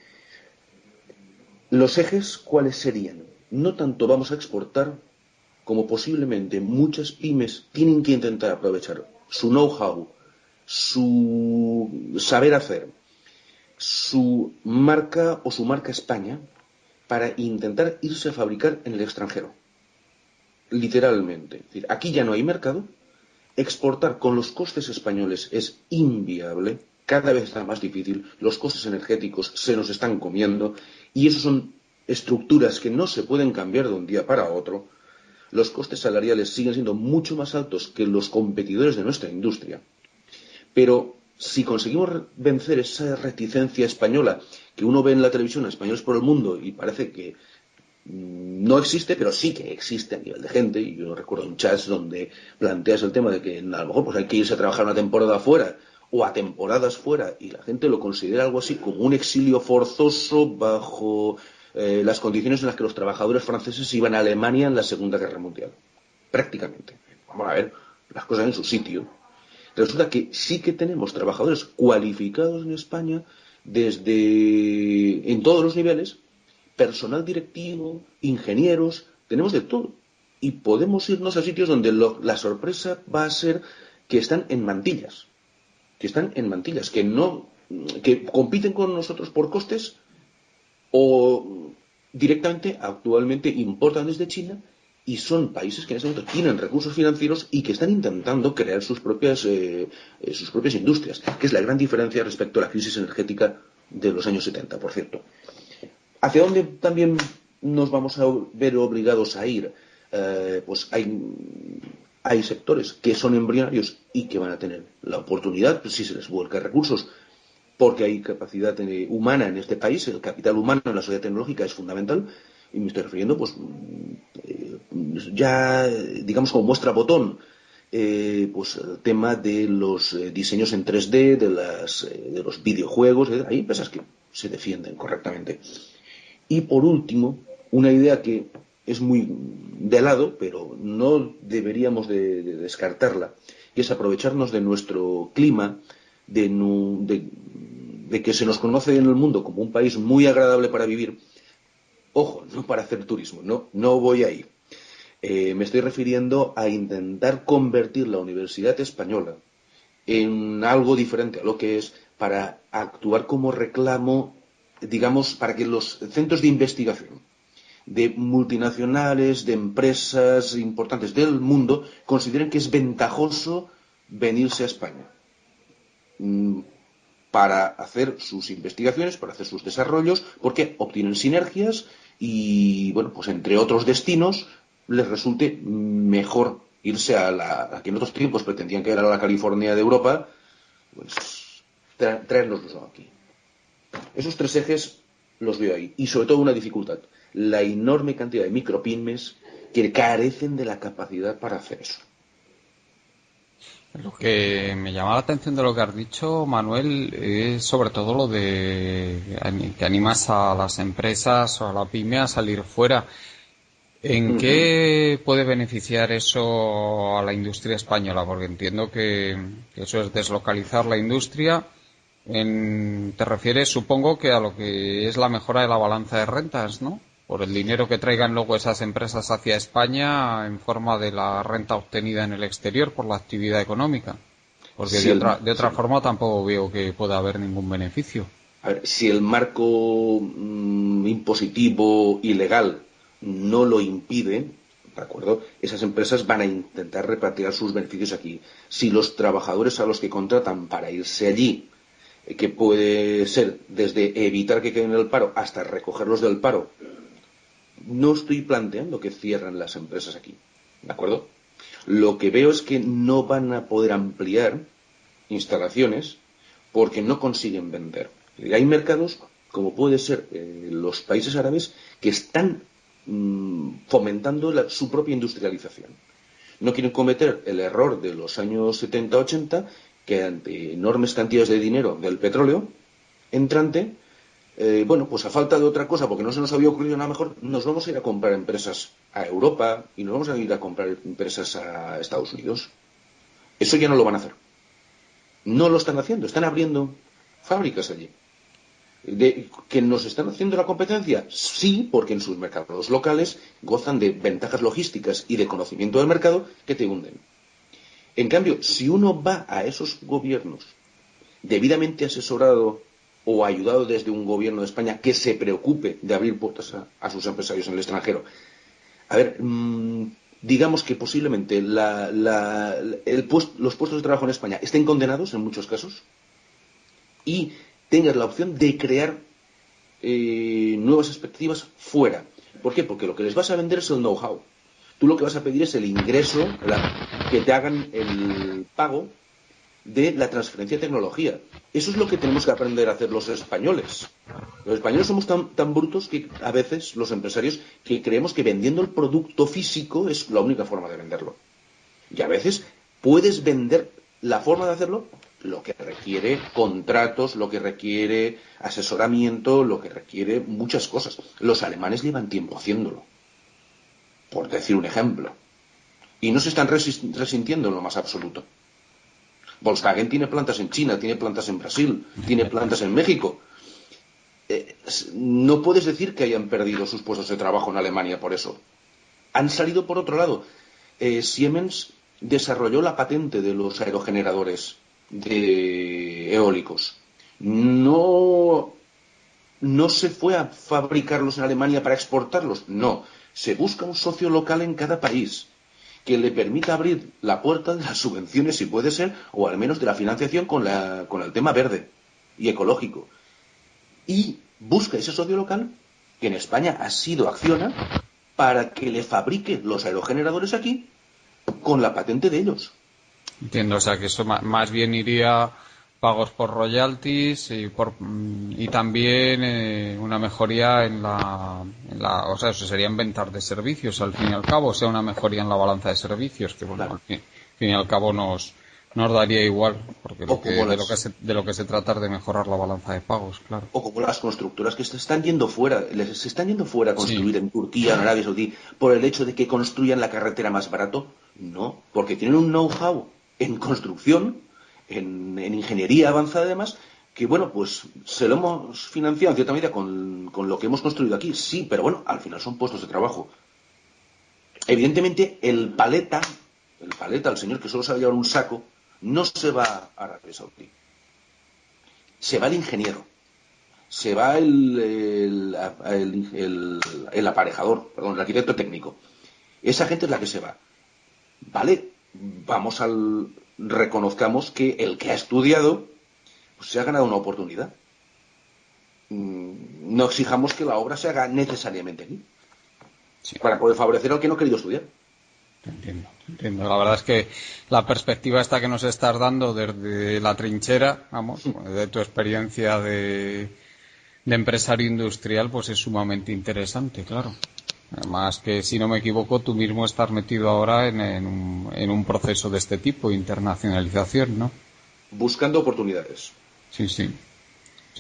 Los ejes, ¿cuáles serían? No tanto vamos a exportar como posiblemente muchas pymes tienen que intentar aprovechar su know-how, su saber hacer, su marca o su marca España para intentar irse a fabricar en el extranjero. Literalmente. Es decir, aquí ya no hay mercado. Exportar con los costes españoles es inviable. Cada vez está más difícil. Los costes energéticos se nos están comiendo. Y eso son estructuras que no se pueden cambiar de un día para otro. Los costes salariales siguen siendo mucho más altos que los competidores de nuestra industria. Pero si conseguimos vencer esa reticencia española que uno ve en la televisión, Españoles por el Mundo, y parece que no existe, pero sí que existe a nivel de gente, y yo recuerdo un chat donde planteas el tema de que a lo mejor pues hay que irse a trabajar una temporada fuera o a temporadas fuera, y la gente lo considera algo así como un exilio forzoso bajo las condiciones en las que los trabajadores franceses iban a Alemania en la Segunda Guerra Mundial. Prácticamente. Vamos a ver las cosas en su sitio. Resulta que sí que tenemos trabajadores cualificados en España en todos los niveles, personal directivo, ingenieros, tenemos de todo. Y podemos irnos a sitios donde la sorpresa va a ser que están en mantillas. Que compiten con nosotros por costes o directamente, actualmente importan desde China. Y son países que en este momento tienen recursos financieros y que están intentando crear sus propias industrias, que es la gran diferencia respecto a la crisis energética de los años 70, por cierto. ¿Hacia dónde también nos vamos a ver obligados a ir? Pues hay sectores que son embrionarios y que van a tener la oportunidad, si se les vuelca recursos, porque hay capacidad humana en este país, el capital humano en la sociedad tecnológica es fundamental. y me estoy refiriendo, pues, ya, digamos, como muestra botón, pues el tema de los diseños en 3D, de los videojuegos, hay empresas que se defienden correctamente. Y por último, una idea que es muy de lado, pero no deberíamos de descartarla, que es aprovecharnos de nuestro clima, de que se nos conoce en el mundo como un país muy agradable para vivir. Ojo, no para hacer turismo, no voy ahí. Me estoy refiriendo a intentar convertir la Universidad Española en algo diferente a lo que es, para actuar como reclamo, digamos, para que los centros de investigación de multinacionales, de empresas importantes del mundo, consideren que es ventajoso venirse a España para hacer sus investigaciones, para hacer sus desarrollos, porque obtienen sinergias y, bueno, pues entre otros destinos les resulte mejor irse a que en otros tiempos pretendían que era la California de Europa, pues traérnoslo aquí. Esos tres ejes los veo ahí. Y sobre todo una dificultad: la enorme cantidad de micropymes que carecen de la capacidad para hacer eso. Lo que me llama la atención de lo que has dicho, Manuel, es sobre todo lo de que animas a las empresas o a la pyme a salir fuera. ¿En qué puede beneficiar eso a la industria española? Porque entiendo que eso es deslocalizar la industria. Te refieres, supongo, que a lo que es la mejora de la balanza de rentas, ¿no? Por el dinero que traigan luego esas empresas hacia España en forma de la renta obtenida en el exterior por la actividad económica. Porque sí, de otra forma tampoco veo que pueda haber ningún beneficio. A ver, si el marco impositivo y legal no lo impide, ¿de acuerdo?, esas empresas van a intentar repatriar sus beneficios aquí. Si los trabajadores a los que contratan para irse allí, que puede ser desde evitar que queden en el paro hasta recogerlos del paro, no estoy planteando que cierren las empresas aquí, ¿de acuerdo? Lo que veo es que no van a poder ampliar instalaciones porque no consiguen vender. Hay mercados, como puede ser los países árabes, que están fomentando su propia industrialización. No quieren cometer el error de los años 70-80, que ante enormes cantidades de dinero del petróleo entrante, bueno, pues a falta de otra cosa, porque no se nos había ocurrido nada mejor, nos vamos a ir a comprar empresas a Europa y nos vamos a ir a comprar empresas a Estados Unidos. Eso ya no lo van a hacer. No lo están haciendo, están abriendo fábricas allí. ¿Que nos están haciendo la competencia? Sí, porque en sus mercados locales gozan de ventajas logísticas y de conocimiento del mercado que te hunden. En cambio, si uno va a esos gobiernos debidamente asesorado o ayudado desde un gobierno de España que se preocupe de abrir puertas a sus empresarios en el extranjero, a ver, digamos que posiblemente los puestos de trabajo en España estén condenados en muchos casos y tengas la opción de crear nuevas perspectivas fuera. ¿Por qué? Porque lo que les vas a vender es el know-how. Tú lo que vas a pedir es el ingreso, que te hagan el pago de la transferencia de tecnología. Eso es lo que tenemos que aprender a hacer los españoles. Los españoles somos tan brutos que a veces los empresarios que creemos que vendiendo el producto físico es la única forma de venderlo. Y a veces puedes vender la forma de hacerlo, lo que requiere contratos, lo que requiere asesoramiento, lo que requiere muchas cosas. Los alemanes llevan tiempo haciéndolo, por decir un ejemplo. Y no se están resintiendo en lo más absoluto. Volkswagen tiene plantas en China, tiene plantas en Brasil, tiene plantas en México. No puedes decir que hayan perdido sus puestos de trabajo en Alemania por eso. Han salido por otro lado. Siemens desarrolló la patente de los aerogeneradores eólicos. No se fue a fabricarlos en Alemania para exportarlos. No. Se busca un socio local en cada país que le permita abrir la puerta de las subvenciones, si puede ser, o al menos de la financiación con el tema verde y ecológico. Y busca ese socio local, que en España ha sido Acciona, para que le fabrique los aerogeneradores aquí con la patente de ellos. Entiendo, o sea que eso más bien iría pagos por royalties y también una mejoría o sea, eso serían ventas de servicios al fin y al cabo, o sea, una mejoría en la balanza de servicios que bueno, Claro. al fin y al cabo nos daría igual, porque de lo que se trata es de mejorar la balanza de pagos, claro. O como las constructoras que se están yendo fuera, se están yendo fuera a construir Sí. en Turquía, en Arabia Saudí, por el hecho de que construyan la carretera más barato. No, porque tienen un know-how en construcción, en ingeniería avanzada además, que bueno, pues se lo hemos financiado en cierta medida con lo que hemos construido aquí, sí, pero bueno, al final son puestos de trabajo. Evidentemente, el señor que solo sabe llevar un saco, no se va a Arabia Saudí. Se va el ingeniero. Se va el aparejador, perdón, el arquitecto técnico. Esa gente es la que se va. Vale, reconozcamos que el que ha estudiado pues se ha ganado una oportunidad. No exijamos que la obra se haga necesariamente aquí. Sí. Para poder favorecer al que no ha querido estudiar. Entiendo. La verdad es que la perspectiva esta que nos estás dando desde la trinchera, vamos, de tu experiencia de empresario industrial, pues es sumamente interesante, claro. Además que, si no me equivoco, tú mismo estás metido ahora en un proceso de este tipo, internacionalización, ¿no? Buscando oportunidades. Sí. Sí,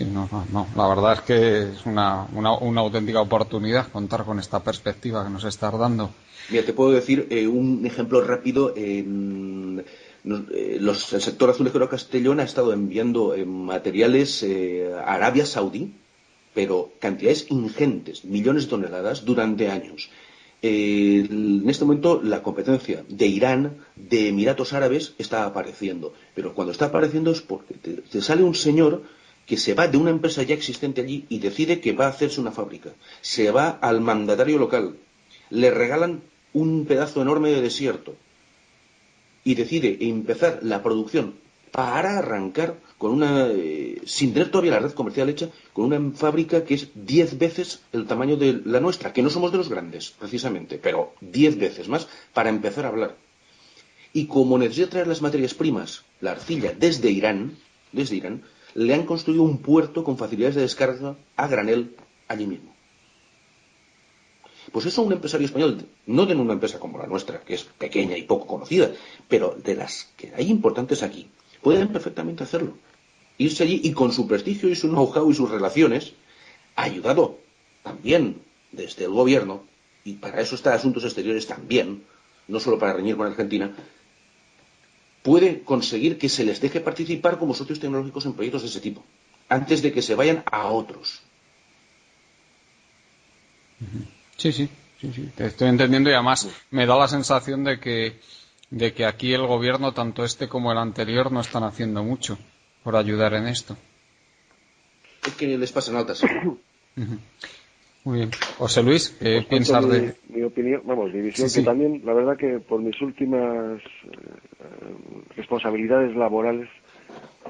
no. La verdad es que es una auténtica oportunidad contar con esta perspectiva que nos estás dando. Mira, te puedo decir un ejemplo rápido. El sector azulejero Castellón ha estado enviando materiales a Arabia Saudí, pero cantidades ingentes, millones de toneladas, durante años. En este momento la competencia de Irán, de Emiratos Árabes, está apareciendo. Pero cuando está apareciendo es porque te sale un señor que se va de una empresa ya existente allí y decide que va a hacerse una fábrica. Se va al mandatario local, le regalan un pedazo enorme de desierto y decide empezar la producción para arrancar con sin tener todavía la red comercial hecha, con una fábrica que es 10 veces el tamaño de la nuestra, que no somos de los grandes, precisamente, pero 10 veces más para empezar a hablar. Y como necesita traer las materias primas, la arcilla, desde Irán, le han construido un puerto con facilidades de descarga a granel allí mismo. Pues eso un empresario español, no de una empresa como la nuestra, que es pequeña y poco conocida, pero de las que hay importantes aquí, pueden perfectamente hacerlo. Irse allí y con su prestigio y su know-how y sus relaciones, ayudado también desde el gobierno, y para eso está Asuntos Exteriores también, no solo para reñir con Argentina, puede conseguir que se les deje participar como socios tecnológicos en proyectos de ese tipo, antes de que se vayan a otros. Sí, te estoy entendiendo, y además me da la sensación de que aquí el gobierno, tanto este como el anterior, no están haciendo mucho por ayudar en esto. Es que les pasan altas. Muy bien. José Luis, ¿qué Pues piensas de...? Mi opinión, mi visión, Sí. que también, la verdad que por mis últimas responsabilidades laborales,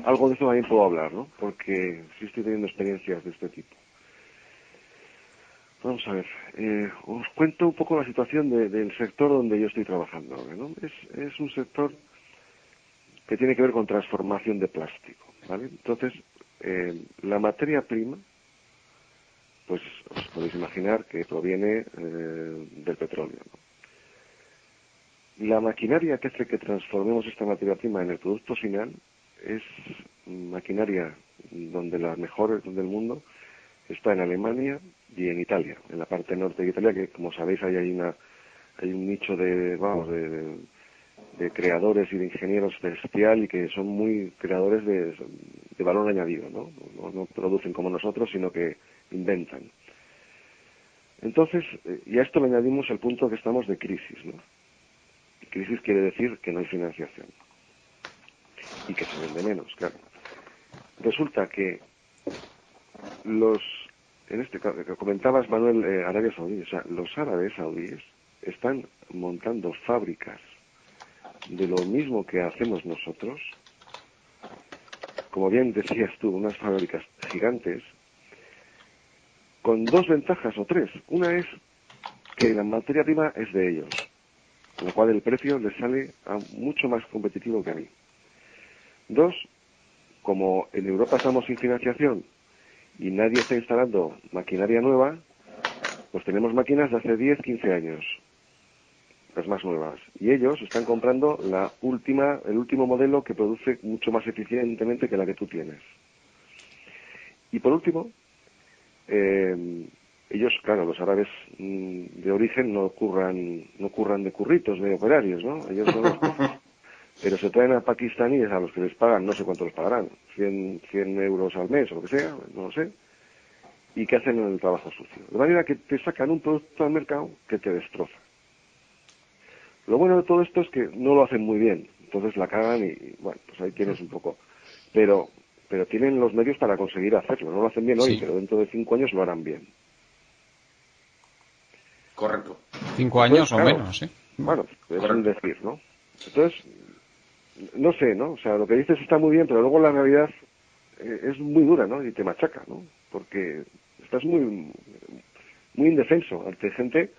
algo de eso también puedo hablar, ¿no? Porque sí estoy teniendo experiencias de este tipo. Vamos a ver, os cuento un poco la situación del sector donde yo estoy trabajando ahora, ¿no? Es un sector que tiene que ver con transformación de plástico, ¿vale? Entonces, la materia prima, pues os podéis imaginar que proviene del petróleo, ¿no? La maquinaria que hace que transformemos esta materia prima en el producto final es maquinaria donde la mejor del mundo está en Alemania y en Italia, en la parte norte de Italia, que como sabéis hay un nicho de creadores y de ingenieros bestial, y que son muy creadores de valor añadido, ¿no? No producen como nosotros, sino que inventan. Entonces, y a esto le añadimos el punto que estamos de crisis, ¿no? Crisis quiere decir que no hay financiación y que se vende menos, claro. Resulta que en este caso que comentabas, Manuel, Arabia Saudí, o sea, los árabes saudíes están montando fábricas de lo mismo que hacemos nosotros, como bien decías tú, unas fábricas gigantes, con dos ventajas o tres. Una es que la materia prima es de ellos, con lo cual el precio les sale mucho más competitivo que a mí. Dos, como en Europa estamos sin financiación y nadie está instalando maquinaria nueva, pues tenemos máquinas de hace 10, 15 años, las más nuevas. Y ellos están comprando el último modelo que produce mucho más eficientemente que la que tú tienes. Y por último, ellos, claro, los árabes de origen no curran de curritos, de operarios, ¿no? Ellos son los pero se traen a pakistaníes a los que les pagan, no sé cuánto les pagarán, 100 euros al mes o lo que sea, no lo sé, y que hacen el trabajo sucio. De manera que te sacan un producto al mercado que te destroza. Lo bueno de todo esto es que no lo hacen muy bien, entonces la cagan y bueno, pues ahí tienes un poco. Pero tienen los medios para conseguir hacerlo, no lo hacen bien hoy, pero dentro de 5 años lo harán bien. Correcto. 5 años o menos, ¿sí? Bueno, es un decir, ¿no? Entonces, no sé, ¿no? O sea, lo que dices está muy bien, pero luego la realidad es muy dura, ¿no? Y te machaca, ¿no? Porque estás muy indefenso ante gente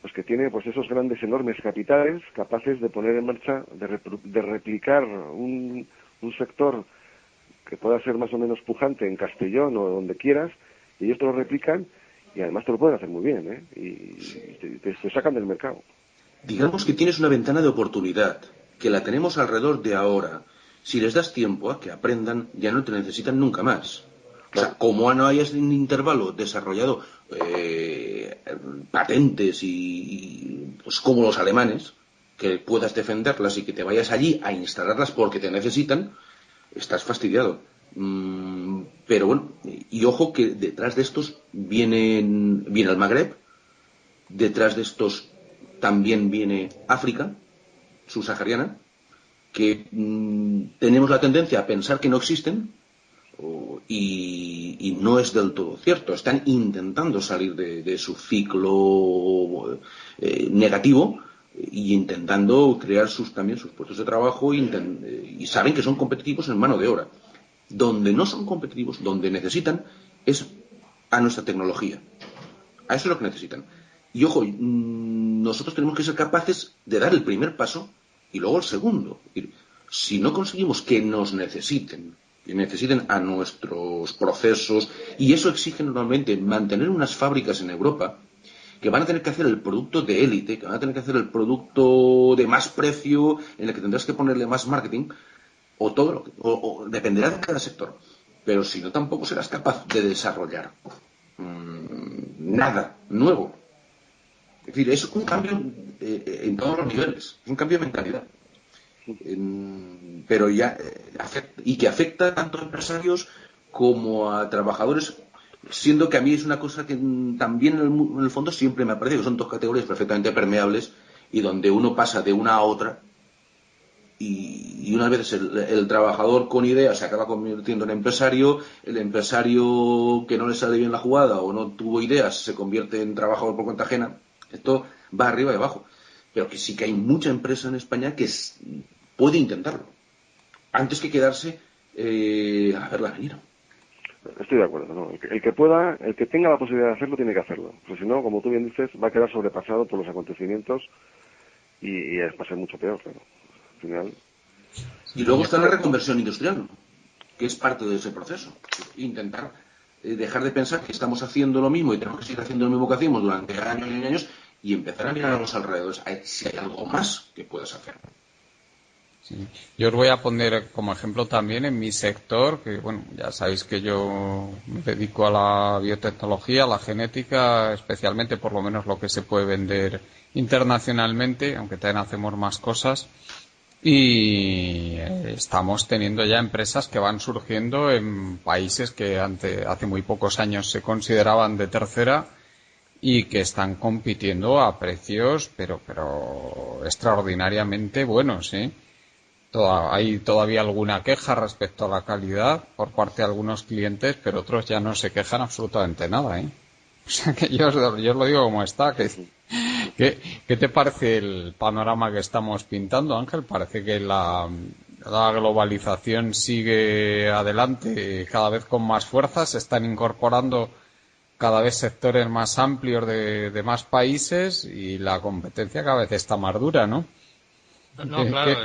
pues que tiene pues esos grandes, enormes capitales capaces de poner en marcha, de replicar un sector que pueda ser más o menos pujante en Castellón o donde quieras, y ellos te lo replican y además te lo pueden hacer muy bien, ¿eh? Y te sacan del mercado. Digamos que tienes una ventana de oportunidad, que la tenemos alrededor de ahora. Si les das tiempo a que aprendan, ya no te necesitan nunca más. O sea, como no hayas en intervalo desarrollado patentes y pues como los alemanes, que puedas defenderlas y que te vayas allí a instalarlas porque te necesitan, estás fastidiado. Pero bueno, y ojo que detrás de estos viene el Magreb, detrás de estos también viene África subsahariana, que tenemos la tendencia a pensar que no existen y no es del todo cierto. Están intentando salir de su ciclo negativo y intentando crear también sus puestos de trabajo y saben que son competitivos en mano de obra. Donde no son competitivos, donde necesitan, es a nuestra tecnología. A eso es lo que necesitan. Y ojo, nosotros tenemos que ser capaces de dar el primer paso y luego el segundo. Si no conseguimos que nos necesiten, que necesiten a nuestros procesos, y eso exige normalmente mantener unas fábricas en Europa que van a tener que hacer el producto de élite, que van a tener que hacer el producto de más precio, en el que tendrás que ponerle más marketing, o dependerá de cada sector. Pero si no, tampoco serás capaz de desarrollar nada nuevo. Es decir, es un cambio en todos los niveles, es un cambio de mentalidad. Pero ya y que afecta tanto a empresarios como a trabajadores, siendo que a mí es una cosa que también en el fondo siempre me ha parecido que son dos categorías perfectamente permeables y donde uno pasa de una a otra y unas veces el trabajador con ideas se acaba convirtiendo en empresario, el empresario que no le sale bien la jugada o no tuvo ideas se convierte en trabajador por cuenta ajena. Esto va arriba y abajo, pero que sí que hay mucha empresa en España que puede intentarlo antes que quedarse a verla venir. Estoy de acuerdo, ¿no? El que pueda, el que tenga la posibilidad de hacerlo, tiene que hacerlo. Porque si no, como tú bien dices, va a quedar sobrepasado por los acontecimientos y va a ser mucho peor, claro. Al final. Y luego está la reconversión industrial, que es parte de ese proceso. Intentar dejar de pensar que estamos haciendo lo mismo y tenemos que seguir haciendo lo mismo que hacíamos durante años y años y empezar a mirar a los alrededores a ver si hay algo más que puedas hacer. Sí. Yo os voy a poner como ejemplo también en mi sector, que bueno, ya sabéis que yo me dedico a la biotecnología, a la genética, especialmente por lo menos lo que se puede vender internacionalmente, aunque también hacemos más cosas. Y estamos teniendo ya empresas que van surgiendo en países que hace muy pocos años se consideraban de tercera y que están compitiendo a precios pero extraordinariamente buenos, ¿sí? Hay todavía alguna queja respecto a la calidad por parte de algunos clientes, pero otros ya no se quejan absolutamente nada, ¿eh? O sea que yo os lo digo como está. ¿Qué te parece el panorama que estamos pintando, Ángel? Parece que la globalización sigue adelante cada vez con más fuerza, se están incorporando cada vez sectores más amplios de más países y la competencia cada vez está más dura, ¿no? No, claro,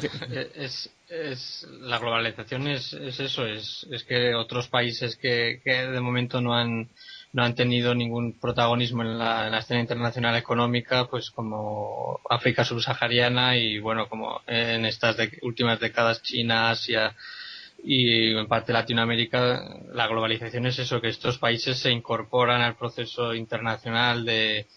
la globalización es eso, es que otros países que de momento no han tenido ningún protagonismo en la escena internacional económica, pues como África subsahariana y bueno, como en estas últimas décadas China, Asia y en parte Latinoamérica, la globalización es eso, que estos países se incorporan al proceso internacional de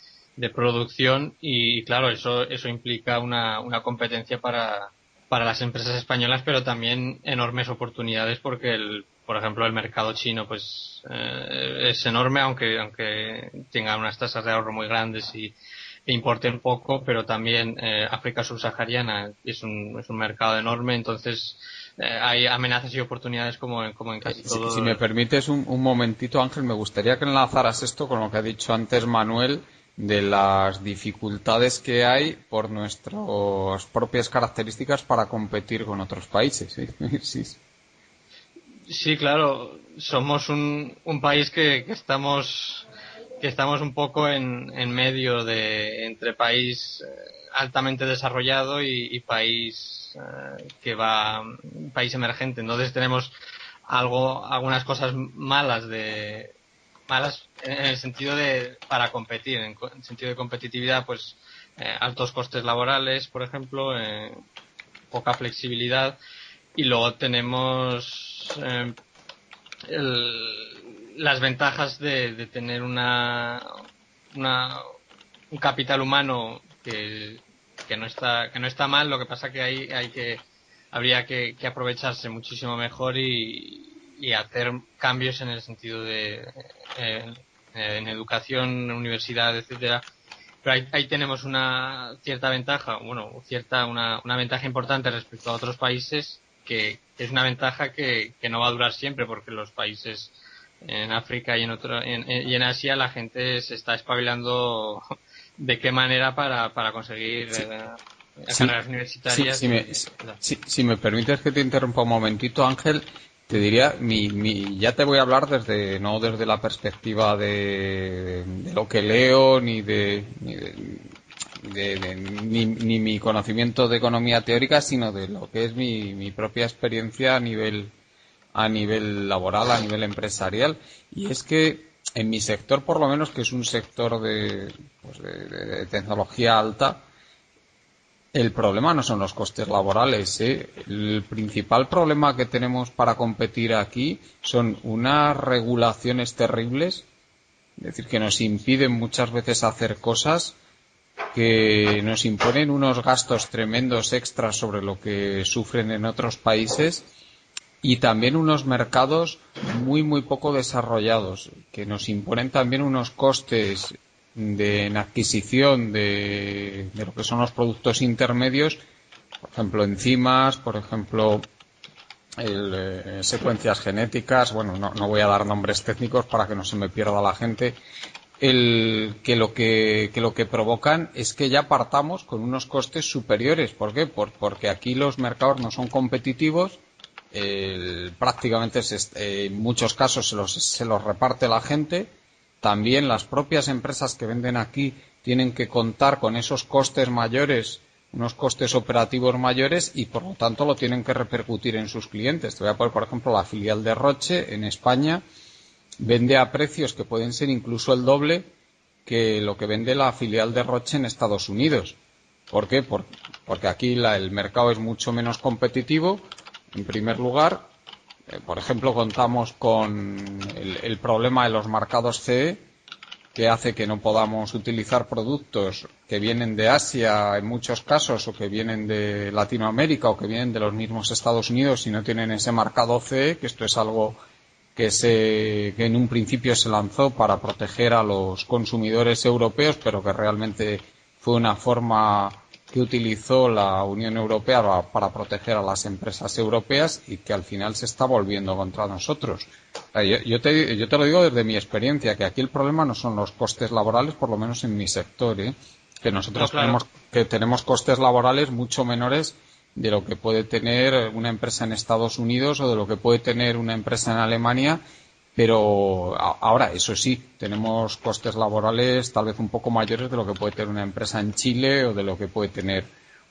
producción y claro, eso implica una competencia para las empresas españolas, pero también enormes oportunidades porque por ejemplo, el mercado chino pues es enorme, aunque tenga unas tasas de ahorro muy grandes e importen poco, pero también África subsahariana es un mercado enorme, entonces hay amenazas y oportunidades como en casi todo. Si me permites un momentito, Ángel, me gustaría que enlazaras esto con lo que ha dicho antes Manuel de las dificultades que hay por nuestras propias características para competir con otros países. Sí, claro, somos un país que estamos un poco en medio entre país altamente desarrollado y país país emergente. Entonces tenemos algunas cosas malas en el sentido para competir, en el sentido de competitividad, pues altos costes laborales, por ejemplo, poca flexibilidad, y luego tenemos las ventajas de tener un capital humano que no está mal. Lo que pasa que habría que aprovecharse muchísimo mejor y hacer cambios en el sentido de en educación, universidad, etcétera. Pero ahí tenemos una cierta ventaja, una ventaja importante respecto a otros países, que es una ventaja que no va a durar siempre, porque los países en África y en Asia la gente se está espabilando de qué manera para conseguir carreras universitarias. Si me permites que te interrumpa un momentito, Ángel, te diría, ya te voy a hablar no desde la perspectiva de lo que leo, ni mi conocimiento de economía teórica, sino de lo que es mi propia experiencia a nivel laboral, a nivel empresarial. Y es que en mi sector, por lo menos, que es un sector de tecnología alta, el problema no son los costes laborales, ¿eh? El principal problema que tenemos para competir aquí son unas regulaciones terribles, es decir, que nos impiden muchas veces hacer cosas, que nos imponen unos gastos tremendos extras sobre lo que sufren en otros países, y también unos mercados muy muy poco desarrollados, que nos imponen también unos costes en adquisición de lo que son los productos intermedios, por ejemplo enzimas, por ejemplo secuencias genéticas. Bueno, no voy a dar nombres técnicos para que no se me pierda la gente. Que lo que provocan es que ya partamos con unos costes superiores. ¿Por qué? Porque aquí los mercados no son competitivos. Prácticamente en muchos casos se los reparte la gente. También las propias empresas que venden aquí tienen que contar con esos costes mayores, unos costes operativos mayores, y por lo tanto lo tienen que repercutir en sus clientes. Te voy a poner, por ejemplo, la filial de Roche en España vende a precios que pueden ser incluso el doble que lo que vende la filial de Roche en Estados Unidos. ¿Por qué? Porque aquí el mercado es mucho menos competitivo, en primer lugar. Por ejemplo, contamos con el problema de los marcados CE, que hace que no podamos utilizar productos que vienen de Asia en muchos casos, o que vienen de Latinoamérica, o que vienen de los mismos Estados Unidos, si no tienen ese marcado CE, que esto es algo que en un principio se lanzó para proteger a los consumidores europeos, pero que realmente fue una forma que utilizó la Unión Europea para proteger a las empresas europeas, y que al final se está volviendo contra nosotros. Yo te lo digo desde mi experiencia, que aquí el problema no son los costes laborales, por lo menos en mi sector, que nosotros tenemos costes laborales mucho menores de lo que puede tener una empresa en Estados Unidos o de lo que puede tener una empresa en Alemania. Pero ahora, eso sí, tenemos costes laborales tal vez un poco mayores de lo que puede tener una empresa en Chile o de lo que puede tener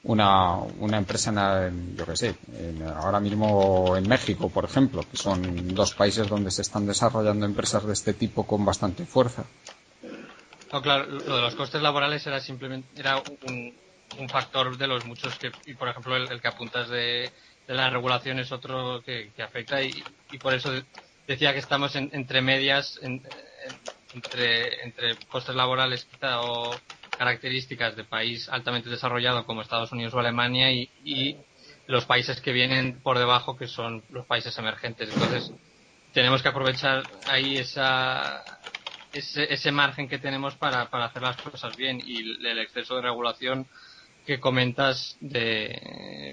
una empresa, yo qué sé, ahora mismo en México, por ejemplo, que son dos países donde se están desarrollando empresas de este tipo con bastante fuerza. No, claro, lo de los costes laborales era simplemente un factor de los muchos y por ejemplo el que apuntas de la regulación es otro que afecta y por eso decía que estamos entre medias entre costes laborales quizá o características de país altamente desarrollado como Estados Unidos o Alemania y los países que vienen por debajo que son los países emergentes. Entonces tenemos que aprovechar ahí ese margen que tenemos para hacer las cosas bien, y el exceso de regulación que comentas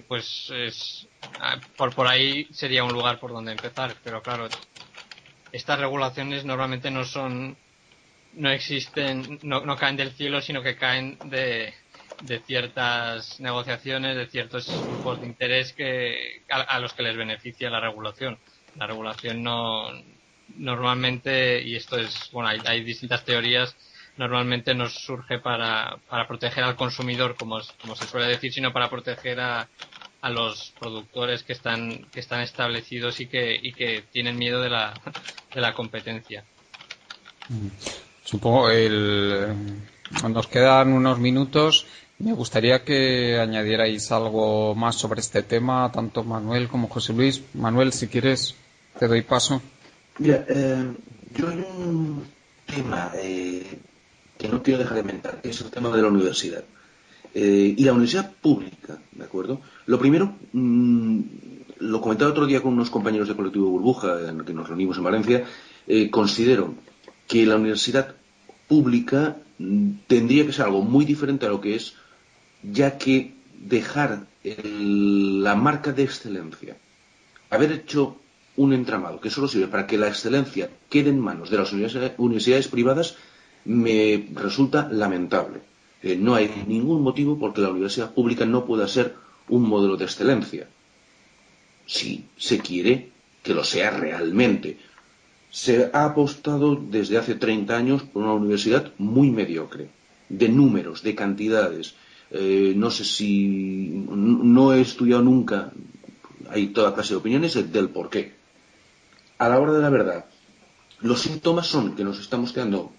pues es por ahí sería un lugar por donde empezar, pero claro, estas regulaciones normalmente no existen, no caen del cielo, sino que caen de ciertas negociaciones, de ciertos grupos de interés a los que les beneficia la regulación. La regulación normalmente, y esto es, bueno, hay distintas teorías, normalmente no surge para proteger al consumidor, como se suele decir, sino para proteger a los productores que están establecidos y que tienen miedo de la competencia. Supongo nos quedan unos minutos. Me gustaría que añadierais algo más sobre este tema, tanto Manuel como José Luis. Manuel, si quieres, te doy paso. Mira, yo hay un tema que no quiero dejar de mentar, que es el tema de la universidad. Y la universidad pública, ¿de acuerdo? Lo primero, lo comentaba otro día con unos compañeros de Colectivo Burbuja, en el que nos reunimos en Valencia, considero que la universidad pública tendría que ser algo muy diferente a lo que es, ya que dejar la marca de excelencia, haber hecho un entramado que solo sirve para que la excelencia quede en manos de las universidades privadas, me resulta lamentable. No hay ningún motivo por que la universidad pública no pueda ser un modelo de excelencia, si se quiere que lo sea realmente. Se ha apostado desde hace 30 años por una universidad muy mediocre, de números, de cantidades. No sé si... No he estudiado nunca, hay toda clase de opiniones del por qué. A la hora de la verdad, los síntomas son que nos estamos quedando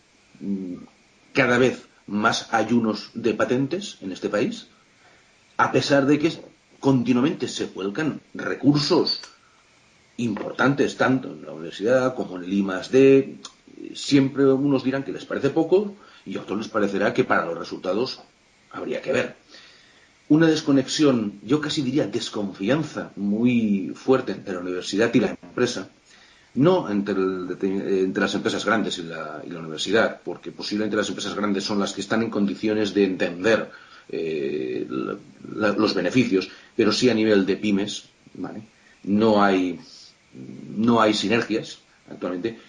cada vez más ayunos de patentes en este país, a pesar de que continuamente se vuelcan recursos importantes tanto en la universidad como en el I+D. Siempre unos dirán que les parece poco y a otros les parecerá que para los resultados habría que ver. Una desconexión, yo casi diría desconfianza muy fuerte entre la universidad y la empresa. No entre las empresas grandes y la universidad, porque posiblemente las empresas grandes son las que están en condiciones de entender los beneficios, pero sí a nivel de pymes, ¿vale? No hay sinergias actualmente.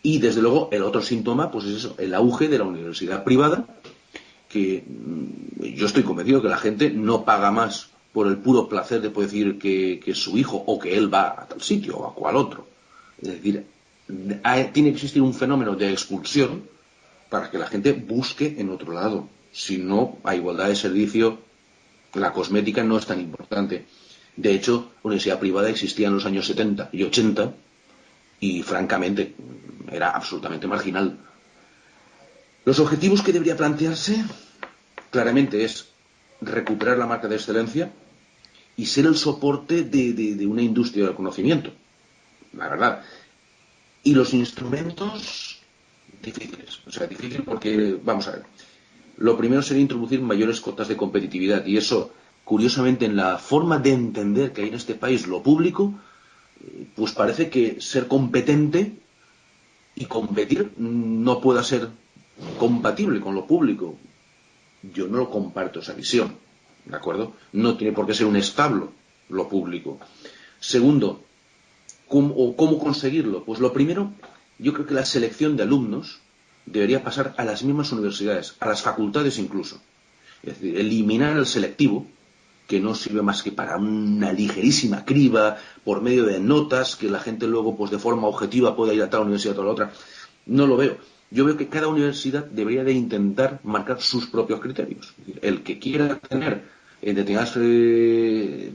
Y desde luego el otro síntoma pues es eso, el auge de la universidad privada, que yo estoy convencido que la gente no paga más por el puro placer de poder decir que su hijo o que él va a tal sitio o a cual otro. Es decir, tiene que existir un fenómeno de expulsión para que la gente busque en otro lado. Si no, a igualdad de servicio, la cosmética no es tan importante. De hecho, la universidad privada existía en los años 70 y 80 y, francamente, era absolutamente marginal. Los objetivos que debería plantearse, claramente, es recuperar la marca de excelencia y ser el soporte de una industria del conocimiento. La verdad. Y los instrumentos difíciles. O sea, difícil porque, vamos a ver, lo primero sería introducir mayores cotas de competitividad y eso, curiosamente, en la forma de entender que hay en este país lo público, pues parece que ser competente y competir no pueda ser compatible con lo público. Yo no lo comparto esa visión, ¿de acuerdo? No tiene por qué ser un establo lo público. Segundo, ¿cómo conseguirlo? Pues lo primero, yo creo que la selección de alumnos debería pasar a las mismas universidades, a las facultades incluso. Es decir, eliminar el selectivo, que no sirve más que para una ligerísima criba por medio de notas, que la gente luego pues de forma objetiva pueda ir a tal universidad o a la otra. No lo veo. Yo veo que cada universidad debería de intentar marcar sus propios criterios. Es decir, el que quiera tener en determinadas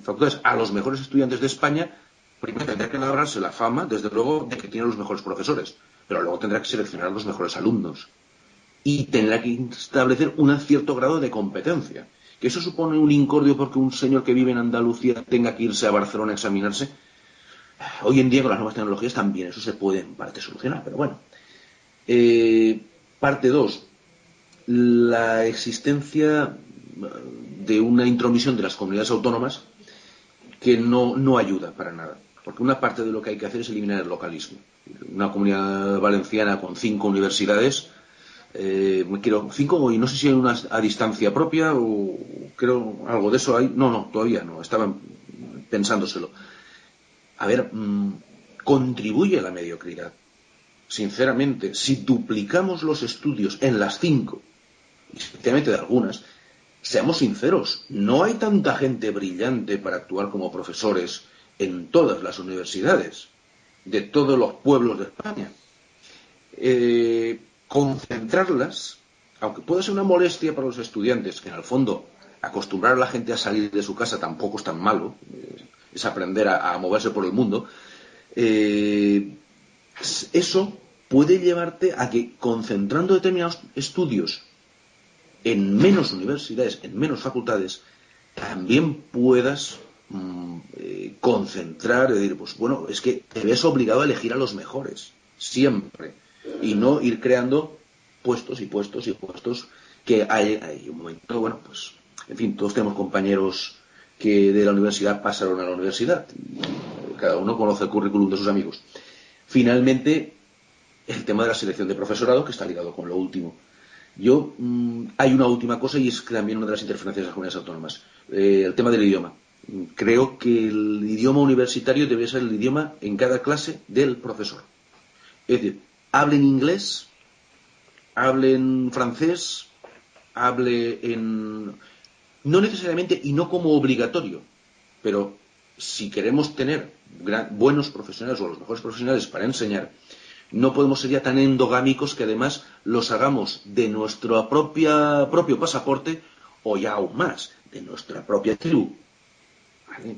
facultades a los mejores estudiantes de España, primero tendrá que labrarse la fama, desde luego, de que tiene los mejores profesores, pero luego tendrá que seleccionar a los mejores alumnos y tendrá que establecer un cierto grado de competencia. ¿Que eso supone un incordio porque un señor que vive en Andalucía tenga que irse a Barcelona a examinarse? Hoy en día con las nuevas tecnologías también eso se puede en parte solucionar, pero bueno. Parte 2. La existencia de una intromisión de las comunidades autónomas que no ayuda para nada. Porque una parte de lo que hay que hacer es eliminar el localismo. Una comunidad valenciana con 5 universidades, 5 y no sé si hay una a distancia propia o creo algo de eso hay. No, todavía no. Estaban pensándoselo. A ver, contribuye a la mediocridad. Sinceramente, si duplicamos los estudios en las 5, y especialmente de algunas, seamos sinceros, no hay tanta gente brillante para actuar como profesores en todas las universidades de todos los pueblos de España. Concentrarlas, aunque pueda ser una molestia para los estudiantes, que en el fondo acostumbrar a la gente a salir de su casa tampoco es tan malo, es aprender a moverse por el mundo, eso puede llevarte a que concentrando determinados estudios en menos universidades, en menos facultades, también puedas concentrar, y decir, pues bueno, es que te ves obligado a elegir a los mejores, siempre, y no ir creando puestos y puestos y puestos que hay un momento, bueno, pues, en fin, todos tenemos compañeros que de la universidad pasaron a la universidad, cada uno conoce el currículum de sus amigos. Finalmente, el tema de la selección de profesorado, que está ligado con lo último. Hay una última cosa y es también una de las interferencias de las comunidades autónomas. El tema del idioma. Creo que el idioma universitario debe ser el idioma en cada clase del profesor. Es decir, hable en inglés, hable en francés, hable en... No necesariamente y no como obligatorio, pero si queremos tener buenos profesionales o los mejores profesionales para enseñar, no podemos ser ya tan endogámicos que además los hagamos de nuestro propio pasaporte o ya aún más, de nuestra propia tribu. ¿Vale?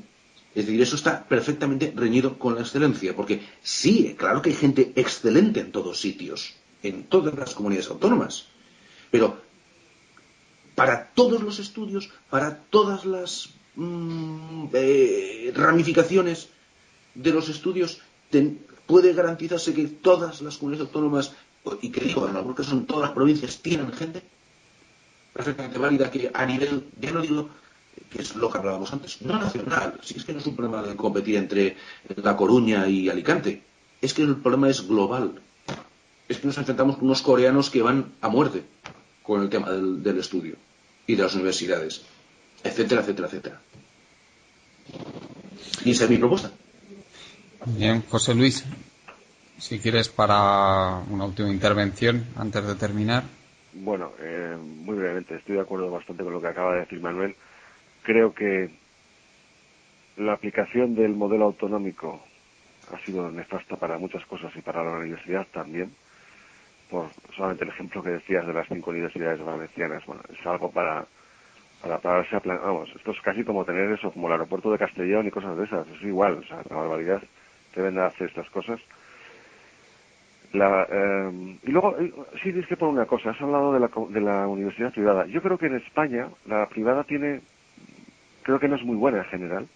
Es decir, eso está perfectamente reñido con la excelencia, porque sí, claro que hay gente excelente en todos sitios, en todas las comunidades autónomas, pero para todos los estudios, para todas las ramificaciones de los estudios, puede garantizarse que todas las comunidades autónomas, y que digo, en algunos casos en todas las provincias, tienen gente perfectamente válida que a nivel, ya no digo que es lo que hablábamos antes, no nacional, si es que no es un problema de competir entre La Coruña y Alicante, es que el problema es global. Es que nos enfrentamos con unos coreanos que van a muerte con el tema del estudio y de las universidades, etcétera, etcétera, etcétera. Y esa es mi propuesta. Bien, José Luis, si quieres para una última intervención antes de terminar. Bueno, muy brevemente, estoy de acuerdo bastante con lo que acaba de decir Manuel. Creo que la aplicación del modelo autonómico ha sido nefasta para muchas cosas y para la universidad también. Por solamente el ejemplo que decías de las 5 universidades valencianas, bueno, es algo para pararse a plan, vamos, esto es casi como tener eso, como el aeropuerto de Castellón y cosas de esas, es igual, o sea, la barbaridad, deben de hacer estas cosas. Y luego, sí, es que por una cosa, has hablado de la universidad privada. Yo creo que en España la privada creo que no es muy buena en general,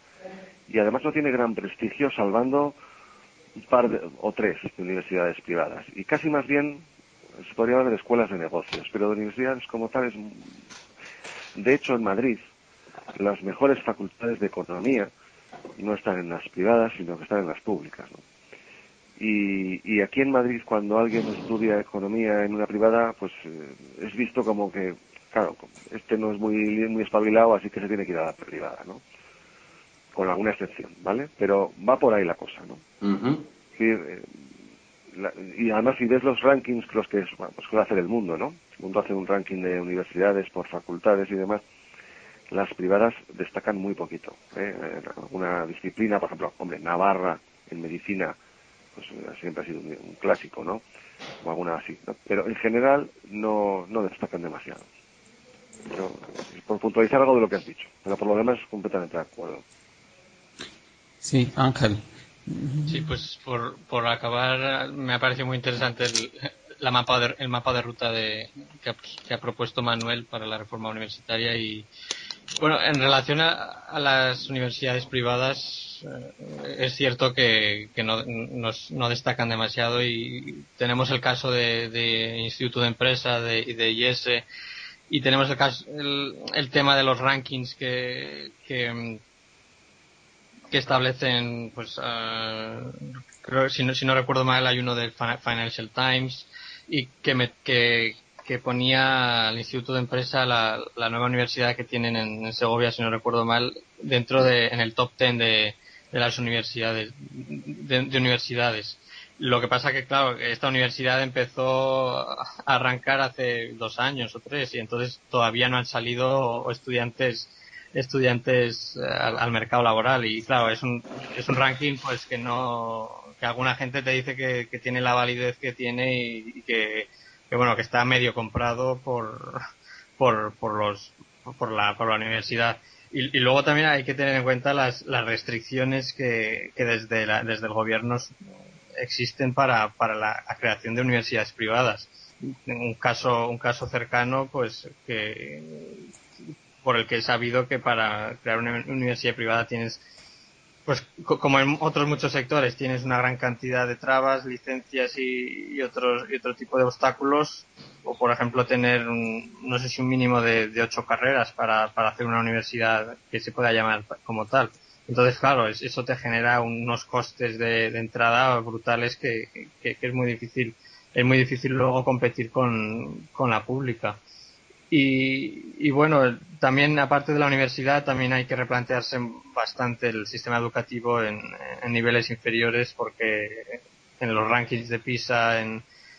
y además no tiene gran prestigio, salvando un par o 3 de universidades privadas, y casi más bien se podría hablar de escuelas de negocios, pero de universidades como tales. De hecho, en Madrid, las mejores facultades de economía no están en las privadas, sino que están en las públicas, ¿no? Y aquí en Madrid, cuando alguien estudia economía en una privada, pues es visto como que, claro, este no es muy espabilado, así que se tiene que ir a la privada, ¿no? Con alguna excepción, ¿vale? Pero va por ahí la cosa, ¿no? Uh-huh. Y además, si ves los rankings, los que pues suele hacer el mundo, ¿no? El mundo hace un ranking de universidades por facultades y demás. Las privadas destacan muy poquito, ¿eh? En alguna disciplina, por ejemplo, hombre, Navarra en medicina, pues siempre ha sido un clásico, ¿no? O alguna así, ¿no? Pero en general no destacan demasiado. Pero, por puntualizar algo de lo que has dicho, pero por lo demás completamente de acuerdo. Sí, Ángel. Sí, pues por acabar, me ha parecido muy interesante el mapa de ruta que ha propuesto Manuel para la reforma universitaria. Y bueno, en relación a las universidades privadas, es cierto que no destacan demasiado, y tenemos el caso de Instituto de Empresa y de IESE, y tenemos el tema de los rankings que establecen, pues, creo, si no recuerdo mal, hay uno del Financial Times, y que ponía al Instituto de Empresa, la nueva universidad que tienen en Segovia, si no recuerdo mal, en el top 10 de las universidades, de universidades. Lo que pasa que, claro, esta universidad empezó a arrancar hace 2 años o 3, y entonces todavía no han salido estudiantes al mercado laboral. Y claro, es un ranking, pues, que alguna gente te dice que tiene la validez que tiene, y que bueno, que está medio comprado por la universidad. Y luego también hay que tener en cuenta las restricciones que desde el gobierno existen para la creación de universidades privadas. Un caso cercano, pues, por el que he sabido que para crear una universidad privada tienes, pues, como en otros muchos sectores, tienes una gran cantidad de trabas, licencias y otro tipo de obstáculos. O, por ejemplo, tener no sé si un mínimo de 8 carreras para hacer una universidad que se pueda llamar como tal. Entonces, claro, eso te genera unos costes de entrada brutales que es muy difícil luego competir con la pública. Y bueno, también, aparte de la universidad, también hay que replantearse bastante el sistema educativo en niveles inferiores, porque en los rankings de PISA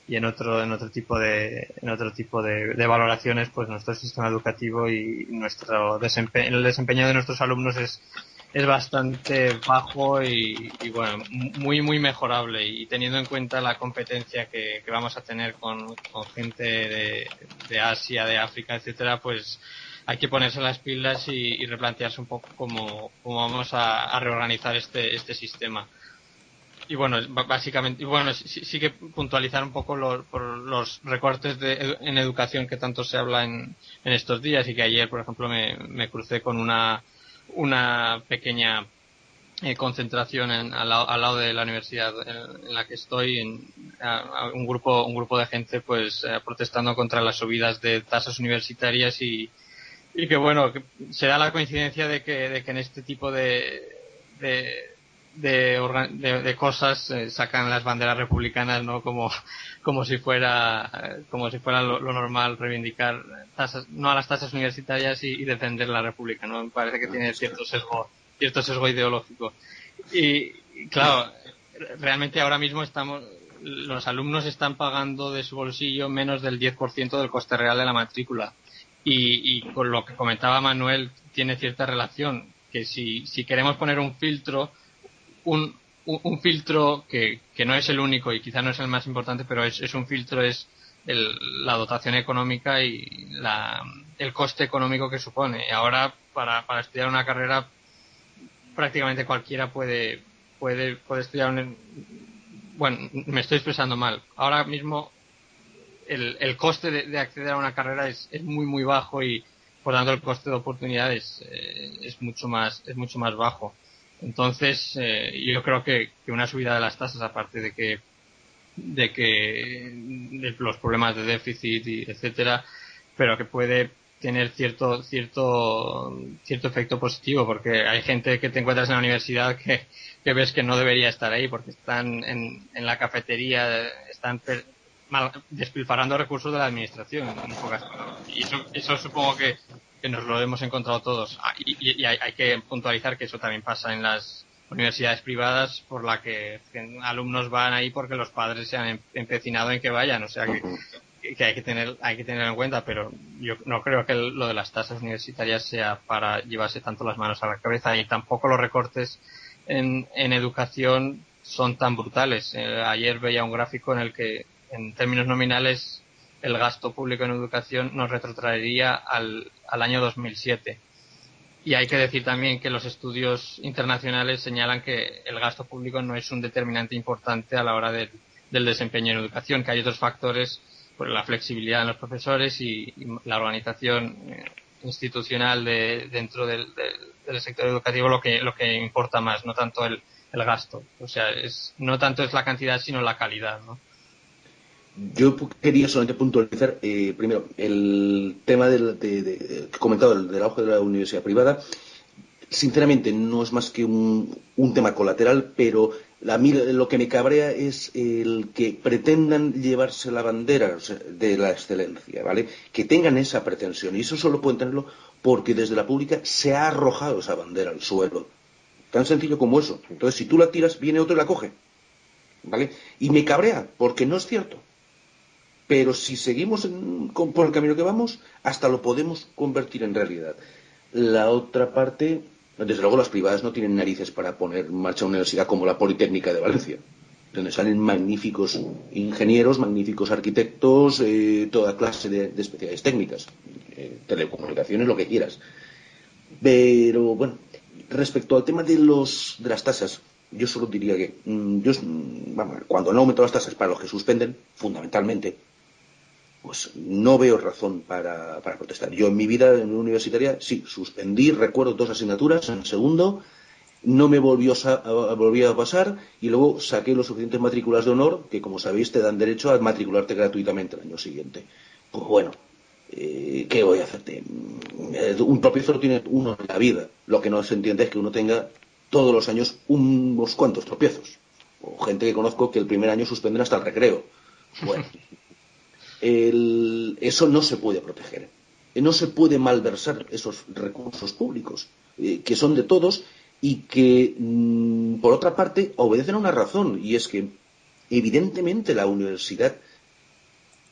y en otro tipo de valoraciones, pues nuestro sistema educativo y el desempeño de nuestros alumnos es bastante bajo, y bueno, muy muy mejorable. Y teniendo en cuenta la competencia que vamos a tener con gente de Asia, de África, etcétera, pues hay que ponerse las pilas y replantearse un poco cómo vamos a reorganizar este sistema. Y bueno, básicamente, sí que puntualizar un poco por los recortes en educación que tanto se habla en estos días, y que ayer, por ejemplo, me crucé con una pequeña concentración al lado de la universidad en la que estoy, un grupo de gente, pues, protestando contra las subidas de tasas universitarias, y que bueno, que se da la coincidencia de que en este tipo de cosas sacan las banderas republicanas, ¿no? Como si fuera lo normal reivindicar tasas, no a las tasas universitarias, y defender la república, ¿no? Me parece que tiene cierto sesgo ideológico. Y claro, realmente ahora mismo los alumnos están pagando de su bolsillo menos del 10% del coste real de la matrícula. Y con lo que comentaba Manuel, tiene cierta relación, que si queremos poner un filtro, un filtro que no es el único y quizá no es el más importante, pero es un filtro, es la dotación económica y el coste económico que supone. Y ahora, para estudiar una carrera, prácticamente cualquiera puede estudiar bueno, me estoy expresando mal. Ahora mismo el coste de acceder a una carrera es muy muy bajo, y por tanto el coste de oportunidad es mucho más bajo. Entonces, yo creo que una subida de las tasas, aparte de los problemas de déficit y etcétera, pero que puede tener cierto efecto positivo, porque hay gente que te encuentras en la universidad que ves que no debería estar ahí, porque están en la cafetería, están despilfarrando recursos de la administración, en pocas palabras. Y eso supongo que nos lo hemos encontrado todos. Y hay que puntualizar que eso también pasa en las universidades privadas, por la que alumnos van ahí porque los padres se han empecinado en que vayan. O sea que hay que tenerlo en cuenta, pero yo no creo que lo de las tasas universitarias sea para llevarse tanto las manos a la cabeza, y tampoco los recortes en educación son tan brutales. Ayer veía un gráfico en el que, en términos nominales, el gasto público en educación nos retrotraería al año 2007. Y hay que decir también que los estudios internacionales señalan que el gasto público no es un determinante importante a la hora del desempeño en educación, que hay otros factores, pues la flexibilidad en los profesores y la organización institucional dentro del sector educativo lo que importa más, no tanto el gasto. O sea, no tanto es la cantidad sino la calidad, ¿no? Yo quería solamente puntualizar, primero, el tema que he comentado del auge de la universidad privada. Sinceramente, no es más que un tema colateral, pero a mí lo que me cabrea es el que pretendan llevarse la bandera, o sea, de la excelencia, ¿vale? Que tengan esa pretensión. Y eso solo pueden tenerlo porque desde la pública se ha arrojado esa bandera al suelo. Tan sencillo como eso. Entonces, si tú la tiras, viene otro y la coge, ¿vale? Y me cabrea, porque no es cierto. Pero si seguimos por el camino que vamos, hasta lo podemos convertir en realidad. La otra parte, desde luego las privadas no tienen narices para poner en marcha una universidad como la Politécnica de Valencia, donde salen magníficos ingenieros, magníficos arquitectos, toda clase de especialidades técnicas, telecomunicaciones, lo que quieras. Pero bueno, respecto al tema de las tasas, yo solo diría que cuando no aumentan las tasas para los que suspenden, fundamentalmente, pues no veo razón para protestar. Yo en mi vida universitaria sí, suspendí, recuerdo 2 asignaturas en segundo, no me volvió a pasar y luego saqué los suficientes matrículas de honor que, como sabéis, te dan derecho a matricularte gratuitamente el año siguiente. Pues bueno, ¿qué voy a hacerte? Un tropiezo lo tiene uno en la vida. Lo que no se entiende es que uno tenga todos los años unos cuantos tropiezos. O gente que conozco que el primer año suspenden hasta el recreo. Bueno, eso no se puede proteger. No se puede malversar esos recursos públicos, que son de todos y que, por otra parte, obedecen a una razón, y es que, evidentemente, la universidad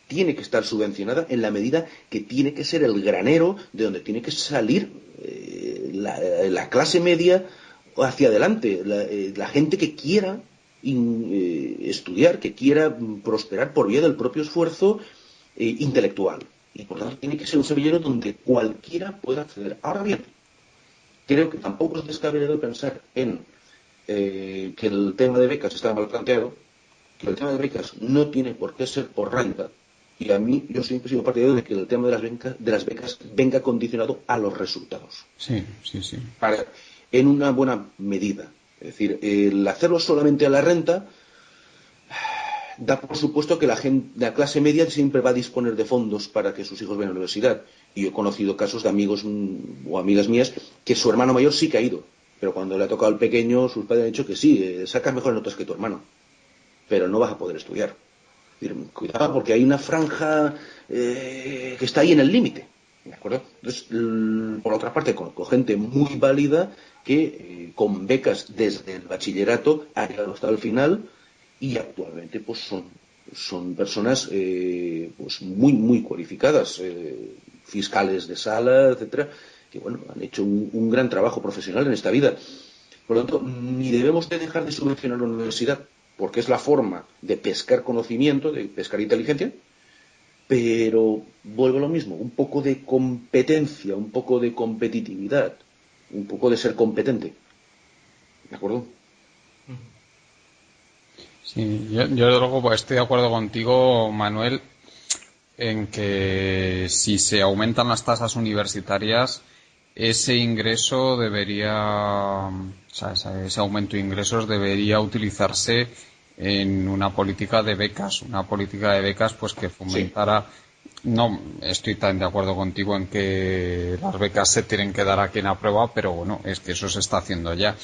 tiene que estar subvencionada en la medida que tiene que ser el granero de donde tiene que salir la clase media hacia adelante, la gente que quiera estudiar, que quiera prosperar por vía del propio esfuerzo intelectual. Y por tanto tiene que ser un semillero donde cualquiera pueda acceder. Ahora bien, creo que tampoco es descabellado pensar en que el tema de becas está mal planteado, que el tema de becas no tiene por qué ser por renta. Y a mí, yo siempre he sido partidario de que el tema de las becas venga condicionado a los resultados. Sí. En una buena medida. Es decir, el hacerlo solamente a la renta da por supuesto que la clase media siempre va a disponer de fondos para que sus hijos vayan a la universidad. Y yo he conocido casos de amigos o amigas mías que su hermano mayor sí que ha ido. Pero cuando le ha tocado al pequeño, sus padres han dicho que sí, sacas mejores notas que tu hermano. Pero no vas a poder estudiar. Es decir, cuidado, porque hay una franja que está ahí en el límite. ¿De acuerdo? Entonces, por otra parte, conozco gente muy válida que con becas desde el bachillerato ha llegado hasta el final y actualmente pues son personas pues muy cualificadas, fiscales de sala, etcétera, que bueno, han hecho un gran trabajo profesional en esta vida. Por lo tanto, ni debemos de dejar de subvencionar la universidad, porque es la forma de pescar conocimiento, de pescar inteligencia, pero vuelvo a lo mismo, un poco de competencia, un poco de competitividad, un poco de ser competente. ¿De acuerdo? Sí, yo luego pues, estoy de acuerdo contigo, Manuel, en que si se aumentan las tasas universitarias, ese ingreso ese aumento de ingresos debería utilizarse en una política de becas, pues que fomentara. Sí. No estoy tan de acuerdo contigo en que las becas se tienen que dar a quien aprueba, pero bueno, es que eso se está haciendo ya.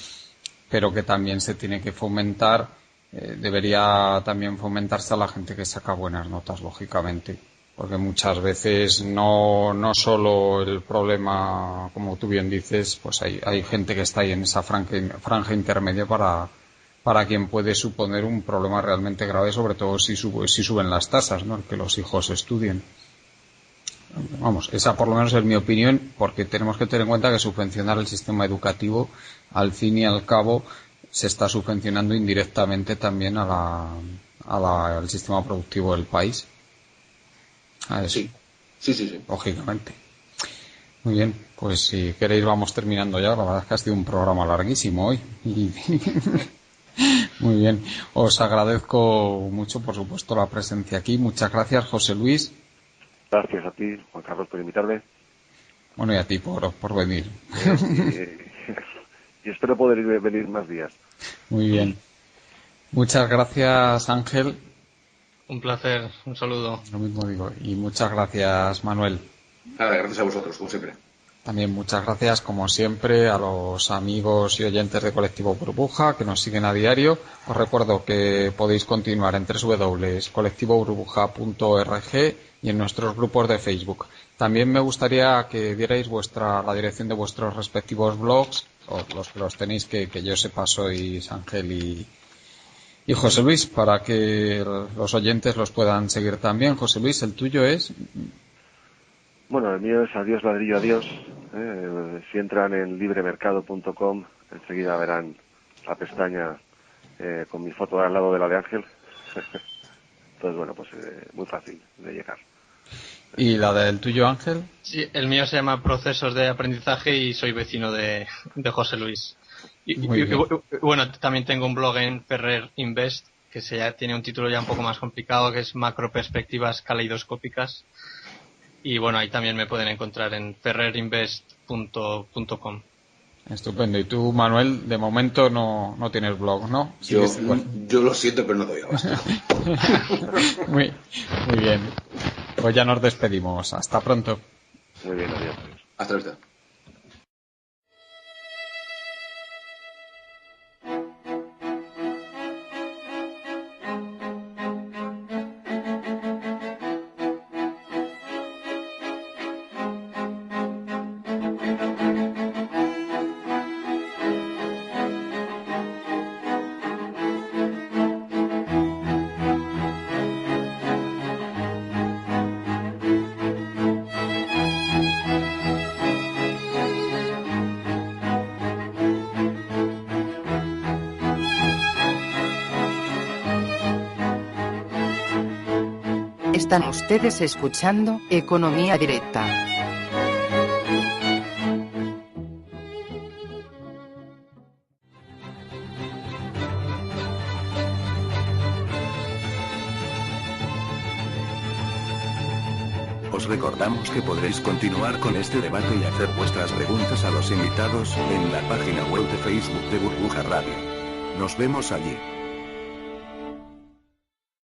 Pero que también se tiene que fomentar, debería también fomentarse a la gente que saca buenas notas, lógicamente. Porque muchas veces no solo el problema, como tú bien dices, pues hay gente que está ahí en esa franja intermedia para quien puede suponer un problema realmente grave, sobre todo si suben las tasas, ¿no? El que los hijos estudien. Vamos, esa por lo menos es mi opinión, porque tenemos que tener en cuenta que subvencionar el sistema educativo, al fin y al cabo, se está subvencionando indirectamente también al sistema productivo del país. a eso. Sí. Lógicamente. Muy bien, pues si queréis vamos terminando ya. La verdad es que ha sido un programa larguísimo hoy. Muy bien, os agradezco mucho, por supuesto, la presencia aquí. Muchas gracias, José Luis. Gracias a ti, Juan Carlos, por invitarme. Bueno, y a ti por venir. Y espero poder venir más días. Muy bien. Muchas gracias, Ángel. Un placer, un saludo. Lo mismo digo. Y muchas gracias, Manuel. Nada, gracias a vosotros, como siempre. También muchas gracias, como siempre, a los amigos y oyentes de Colectivo Burbuja que nos siguen a diario. Os recuerdo que podéis continuar en www.colectivoburbuja.org y en nuestros grupos de Facebook. También me gustaría que dierais la dirección de vuestros respectivos blogs, o los que los tenéis, que yo sepa sois Ángel y José Luis, para que los oyentes los puedan seguir también. José Luis, ¿el tuyo es? Bueno, el mío es Adiós Ladrillo Adiós. Si entran en libremercado.com, enseguida verán la pestaña con mi foto al lado de la de Ángel. Entonces, bueno, pues muy fácil de llegar. ¿Y la del tuyo, Ángel? Sí, el mío se llama Procesos de Aprendizaje y soy vecino de José Luis. Y bueno, también tengo un blog en Ferrer Invest, que tiene un título ya un poco más complicado, que es Macroperspectivas Caleidoscópicas. Y bueno, ahí también me pueden encontrar en ferrerinvest.com. Estupendo. Y tú, Manuel, de momento no tienes blog, ¿no? Yo lo siento, pero no doy abasto. Muy bien. Pues ya nos despedimos. Hasta pronto. Muy bien, adiós. Hasta la vista. Están ustedes escuchando Economía Directa. Os recordamos que podréis continuar con este debate y hacer vuestras preguntas a los invitados en la página web de Facebook de Burbuja Radio. Nos vemos allí.